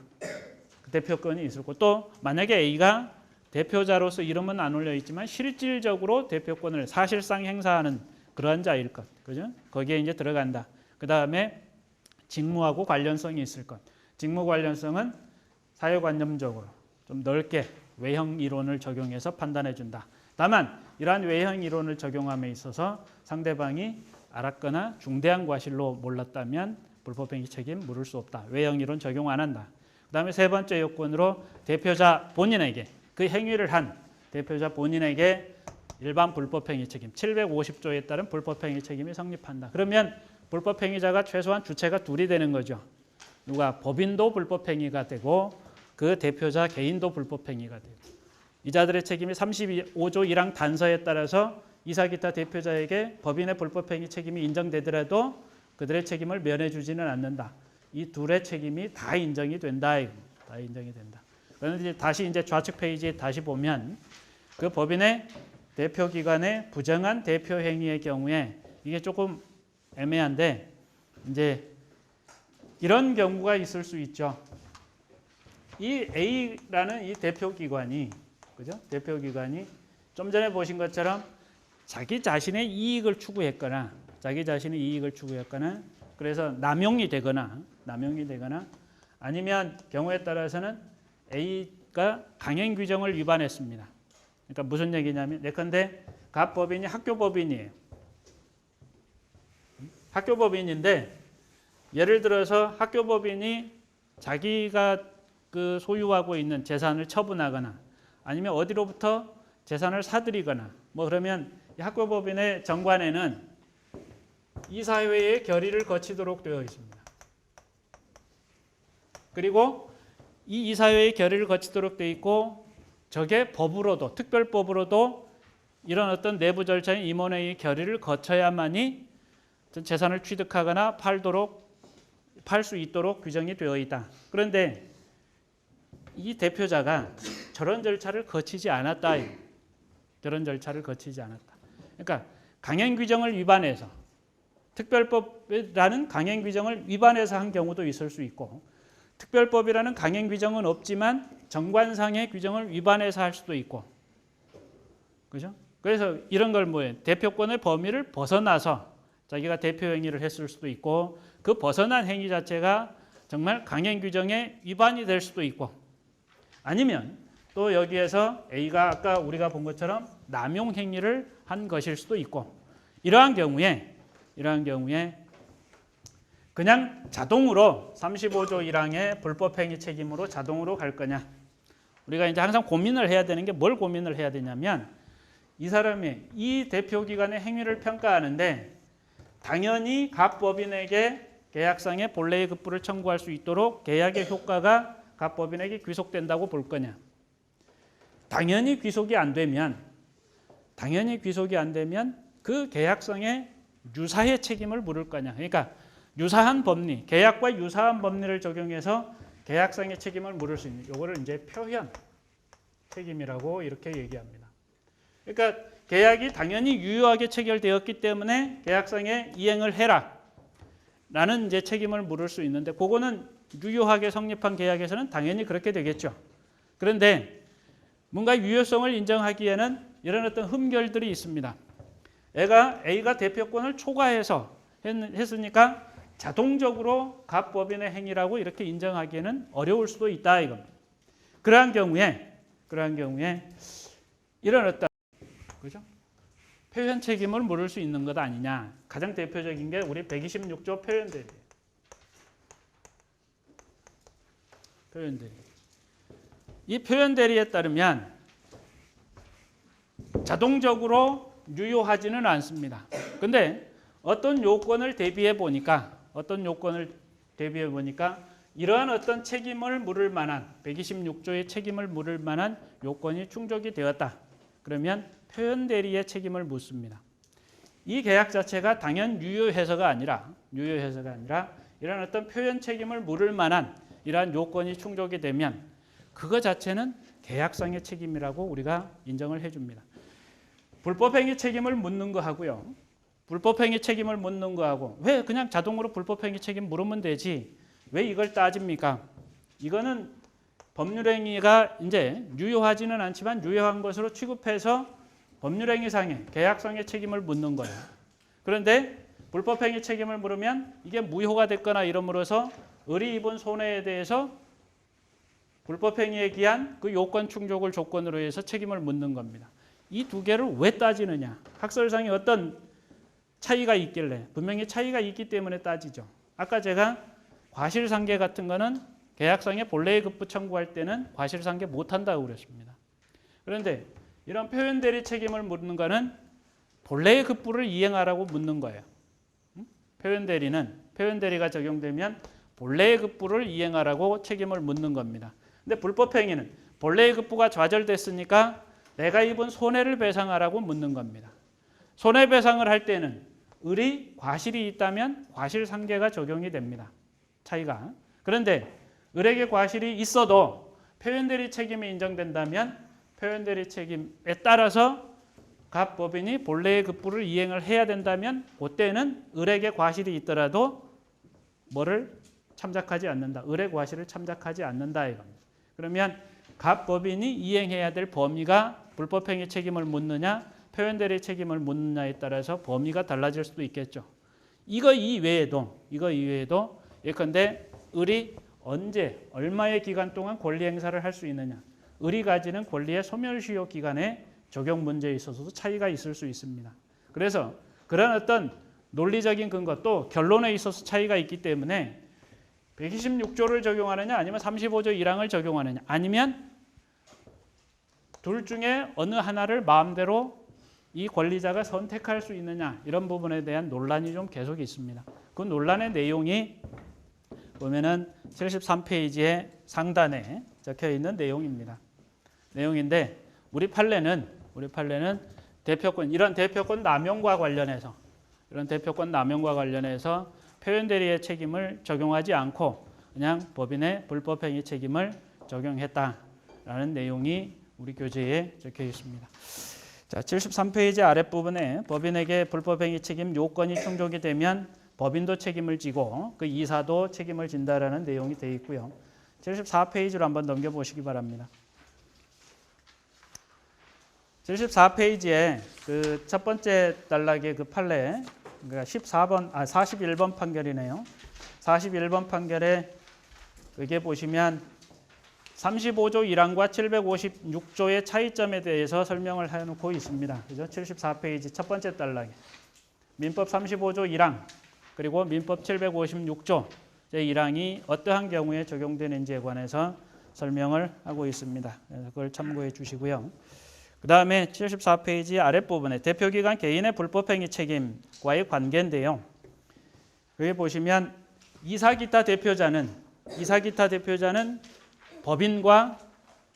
[SPEAKER 1] 대표권이 있을 것. 또 만약에 A가 대표자로서 이름은 안 올려 있지만 실질적으로 대표권을 사실상 행사하는 그런 자일 것, 그죠? 거기에 이제 들어간다. 그 다음에 직무하고 관련성이 있을 것. 직무 관련성은 사회관념적으로 좀 넓게 외형 이론을 적용해서 판단해 준다. 다만 이러한 외형 이론을 적용함에 있어서 상대방이 알았거나 중대한 과실로 몰랐다면 불법행위 책임 물을 수 없다. 외형 이론 적용 안 한다. 그다음에 세 번째 요건으로 대표자 본인에게 그 행위를 한 대표자 본인에게 일반 불법행위 책임 750조에 따른 불법행위 책임이 성립한다. 그러면 불법행위자가 최소한 주체가 둘이 되는 거죠. 누가 법인도 불법행위가 되고 그 대표자 개인도 불법행위가 되고 이자들의 책임이 35조 1항 단서에 따라서 이사기타 대표자에게 법인의 불법행위 책임이 인정되더라도 그들의 책임을 면해주지는 않는다. 이 둘의 책임이 다 인정이 된다. 다 인정이 된다. 그런데 다시 이제 좌측 페이지에 다시 보면 그 법인의 대표기관의 부정한 대표 행위의 경우에 이게 조금 애매한데 이제 이런 경우가 있을 수 있죠. 이 A라는 이 대표기관이 그죠? 대표기관이 좀 전에 보신 것처럼 자기 자신의 이익을 추구했거나 그래서 남용이 되거나 아니면 경우에 따라서는 A가 강행 규정을 위반했습니다. 그러니까 무슨 얘기냐면 예컨대 갑법인이 학교법인이에요. 학교법인인데 예를 들어서 학교법인이 자기가 그 소유하고 있는 재산을 처분하거나 아니면 어디로부터 재산을 사들이거나 뭐 그러면 이 학교법인의 정관에는 이사회의 결의를 거치도록 되어 있습니다. 그리고 이 이사회의 결의를 거치도록 되어 있고 저게 법으로도 특별법으로도 이런 어떤 내부 절차인 임원회의 결의를 거쳐야만이 재산을 취득하거나 팔 수 있도록 규정이 되어 있다. 그런데 이 대표자가 저런 절차를 거치지 않았다. 저런 절차를 거치지 않았다. 그러니까 강행 규정을 위반해서 특별법이라는 강행 규정을 위반해서 한 경우도 있을 수 있고 특별법이라는 강행 규정은 없지만 정관상의 규정을 위반해서 할 수도 있고 그죠? 그래서 이런 걸 뭐예요? 대표권의 범위를 벗어나서 자기가 대표 행위를 했을 수도 있고 그 벗어난 행위 자체가 정말 강행 규정에 위반이 될 수도 있고 아니면 또 여기에서 A가 아까 우리가 본 것처럼 남용 행위를 한 것일 수도 있고 이러한 경우에 그냥 자동으로 35조 1항의 불법행위 책임으로 자동으로 갈 거냐 우리가 이제 항상 고민을 해야 되는 게 뭘 고민을 해야 되냐면 이 사람이 이 대표기관의 행위를 평가하는데 당연히 갑법인에게 계약상의 본래의 급부를 청구할 수 있도록 계약의 효과가 갑법인에게 귀속된다고 볼 거냐. 당연히 귀속이 안 되면 그 계약상의 유사의 책임을 물을 거냐. 그러니까 유사한 법리, 계약과 유사한 법리를 적용해서 계약상의 책임을 물을 수 있는 요거를 이제 표현 책임이라고 이렇게 얘기합니다. 그러니까 계약이 당연히 유효하게 체결되었기 때문에 계약상의 이행을 해라. 라는 이제 책임을 물을 수 있는데 그거는 유효하게 성립한 계약에서는 당연히 그렇게 되겠죠. 그런데 뭔가 유효성을 인정하기에는 이런 어떤 흠결들이 있습니다. A가 대표권을 초과해서 했으니까 자동적으로 갑법인의 행위라고 이렇게 인정하기에는 어려울 수도 있다 이겁니다. 그러한 경우에 이런 어떤 그죠? 표현 책임을 물을 수 있는 것 아니냐. 가장 대표적인 게 우리 126조 표현대리. 이 표현대리에 따르면 자동적으로 유효하지는 않습니다. 근데 어떤 요건을 대비해 보니까 이러한 어떤 책임을 물을 만한 126조의 책임을 물을 만한 요건이 충족이 되었다. 그러면 표현 대리의 책임을 묻습니다. 이 계약 자체가 당연 유효해서가 아니라 이런 어떤 표현 책임을 물을 만한 이러한 요건이 충족이 되면 그거 자체는 계약상의 책임이라고 우리가 인정을 해줍니다. 불법행위 책임을 묻는 거 하고요. 불법행위 책임을 묻는 거 하고 왜 그냥 자동으로 불법행위 책임 물으면 되지? 왜 이걸 따집니까? 이거는 법률행위가 이제 유효하지는 않지만 유효한 것으로 취급해서 법률행위상의 계약상의 책임을 묻는 거예요. 그런데 불법행위 책임을 물으면 이게 무효가 됐거나 이름으로써 의리 입은 손해에 대해서 불법행위에 기한 그 요건 충족을 조건으로 해서 책임을 묻는 겁니다. 이 두 개를 왜 따지느냐? 학설상에 어떤 차이가 있길래 분명히 차이가 있기 때문에 따지죠. 아까 제가 과실상계 같은 거는 계약상에 본래의 급부 청구할 때는 과실상계 못한다고 그랬습니다. 그런데 이런 표현대리 책임을 묻는 거는 본래의 급부를 이행하라고 묻는 거예요. 표현대리가 적용되면 본래의 급부를 이행하라고 책임을 묻는 겁니다. 근데 불법행위는 본래의 급부가 좌절됐으니까 내가 입은 손해를 배상하라고 묻는 겁니다. 손해배상을 할 때는 을이 과실이 있다면 과실상계가 적용이 됩니다. 차이가. 그런데 을에게 과실이 있어도 표현대리 책임이 인정된다면 표현대리 책임에 따라서 각 법인이 본래의 급부를 이행을 해야 된다면 그때는 을에게 과실이 있더라도 뭐를 참작하지 않는다. 을의 과실을 참작하지 않는다 이겁니다. 그러면 각 법인이 이행해야 될 범위가 불법행위 책임을 묻느냐 표현대리 책임을 묻느냐에 따라서 범위가 달라질 수도 있겠죠. 이거 이외에도 예컨대 을이 언제 얼마의 기간 동안 권리 행사를 할 수 있느냐. 을이 가지는 권리의 소멸시효 기간에 적용 문제에 있어서도 차이가 있을 수 있습니다. 그래서 그런 어떤 논리적인 근거 또 결론에 있어서 차이가 있기 때문에 126조를 적용하느냐 아니면 35조 1항을 적용하느냐 아니면 둘 중에 어느 하나를 마음대로 이 권리자가 선택할 수 있느냐 이런 부분에 대한 논란이 좀 계속 있습니다. 그 논란의 내용이 보면은 73페이지의 상단에 적혀 있는 내용입니다. 내용인데 우리 판례는 대표권 이런 대표권 남용과 관련해서 표현대리의 책임을 적용하지 않고 그냥 법인의 불법행위 책임을 적용했다라는 내용이 우리 교재에 적혀 있습니다. 자, 73페이지 아랫부분에 법인에게 불법행위 책임 요건이 충족이 되면 법인도 책임을 지고 그 이사도 책임을 진다라는 내용이 되어 있고요. 74페이지로 한번 넘겨보시기 바랍니다. 74페이지에 그 첫 번째 단락의 그 판례, 그러니까 41번 판결이네요. 41번 판결에 여기에 보시면 35조 1항과 756조의 차이점에 대해서 설명을 해놓고 있습니다. 그죠? 74페이지 첫 번째 단락에 민법 35조 1항 그리고 민법 756조 제1항이 어떠한 경우에 적용되는지에 관해서 설명을 하고 있습니다. 그래서 그걸 참고해 주시고요. 그 다음에 74페이지 아랫부분에 대표기관 개인의 불법행위 책임과의 관계인데요. 여기 보시면 이사기타 대표자는 법인과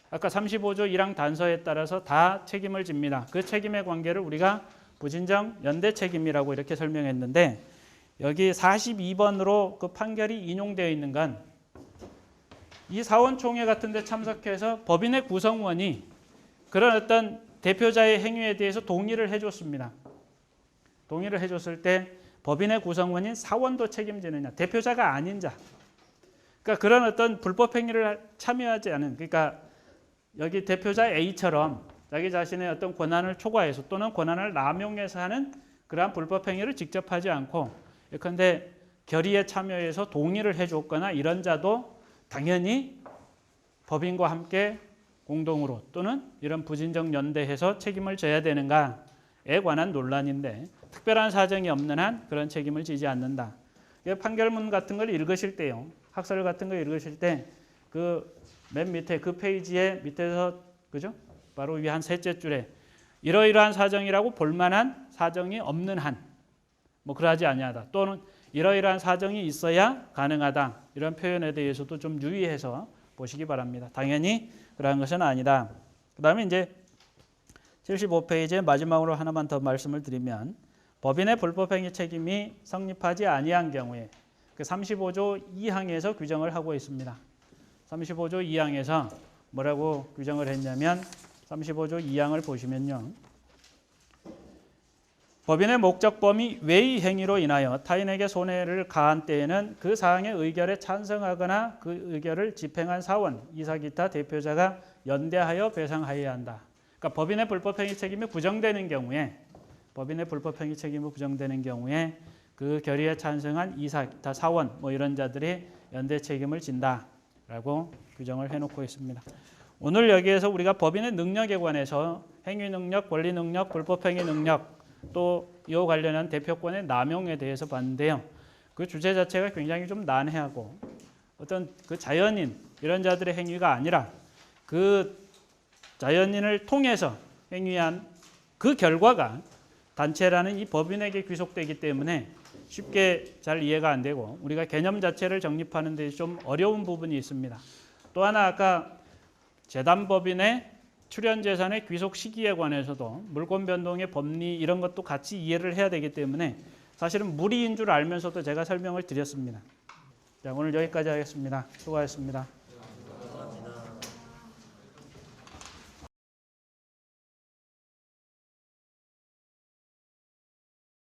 [SPEAKER 1] 아까 35조 1항 단서에 따라서 다 책임을 집니다. 그 책임의 관계를 우리가 부진정 연대 책임이라고 이렇게 설명했는데 여기 42번으로 그 판결이 인용되어 있는 건 이 사원총회 같은 데 참석해서 법인의 구성원이 그런 어떤 대표자의 행위에 대해서 동의를 해줬습니다. 동의를 해줬을 때 법인의 구성원인 사원도 책임지느냐, 대표자가 아닌 자. 그러니까 그런 어떤 불법 행위를 참여하지 않은, 그러니까 여기 대표자 A처럼 자기 자신의 어떤 권한을 초과해서 또는 권한을 남용해서 하는 그러한 불법 행위를 직접 하지 않고, 예컨대 결의에 참여해서 동의를 해줬거나 이런 자도 당연히 법인과 함께 공동으로 또는 이런 부진정 연대해서 책임을 져야 되는가에 관한 논란인데, 특별한 사정이 없는 한 그런 책임을 지지 않는다. 판결문 같은 걸 읽으실 때요, 학설 같은 걸 읽으실 때 그 맨 밑에 그 페이지에 밑에서 그죠? 바로 위 한 셋째 줄에 이러이러한 사정이라고 볼만한 사정이 없는 한 뭐 그러하지 아니하다, 또는 이러이러한 사정이 있어야 가능하다, 이런 표현에 대해서도 좀 유의해서 보시기 바랍니다. 당연히 그러한 것은 아니다. 그 다음에 이제 75페이지에 마지막으로 하나만 더 말씀을 드리면, 법인의 불법행위 책임이 성립하지 아니한 경우에 그 35조 2항에서 규정을 하고 있습니다. 35조 2항에서 뭐라고 규정을 했냐면 35조 2항을 보시면요, 법인의 목적 범위 외의 행위로 인하여 타인에게 손해를 가한 때에는 그 사항의 의결에 찬성하거나 그 의결을 집행한 사원, 이사 기타 대표자가 연대하여 배상하여야 한다. 그러니까 법인의 불법행위 책임이 부정되는 경우에, 그 결의에 찬성한 이사 기타 사원 뭐 이런 자들이 연대 책임을 진다. 라고 규정을 해놓고 있습니다. 오늘 여기에서 우리가 법인의 능력에 관해서 행위 능력, 권리 능력, 불법행위 능력 또 이와 관련한 대표권의 남용에 대해서 봤는데요. 그 주제 자체가 굉장히 좀 난해하고 어떤 그 자연인 이런 자들의 행위가 아니라 그 자연인을 통해서 행위한 그 결과가 단체라는 이 법인에게 귀속되기 때문에 쉽게 잘 이해가 안 되고 우리가 개념 자체를 정립하는 데 좀 어려운 부분이 있습니다. 또 하나 아까 재단법인의 출연재산의 귀속 시기에 관해서도 물권 변동의 법리 이런 것도 같이 이해를 해야 되기 때문에 사실은 무리인 줄 알면서도 제가 설명을 드렸습니다. 자, 오늘 여기까지 하겠습니다. 수고하셨습니다.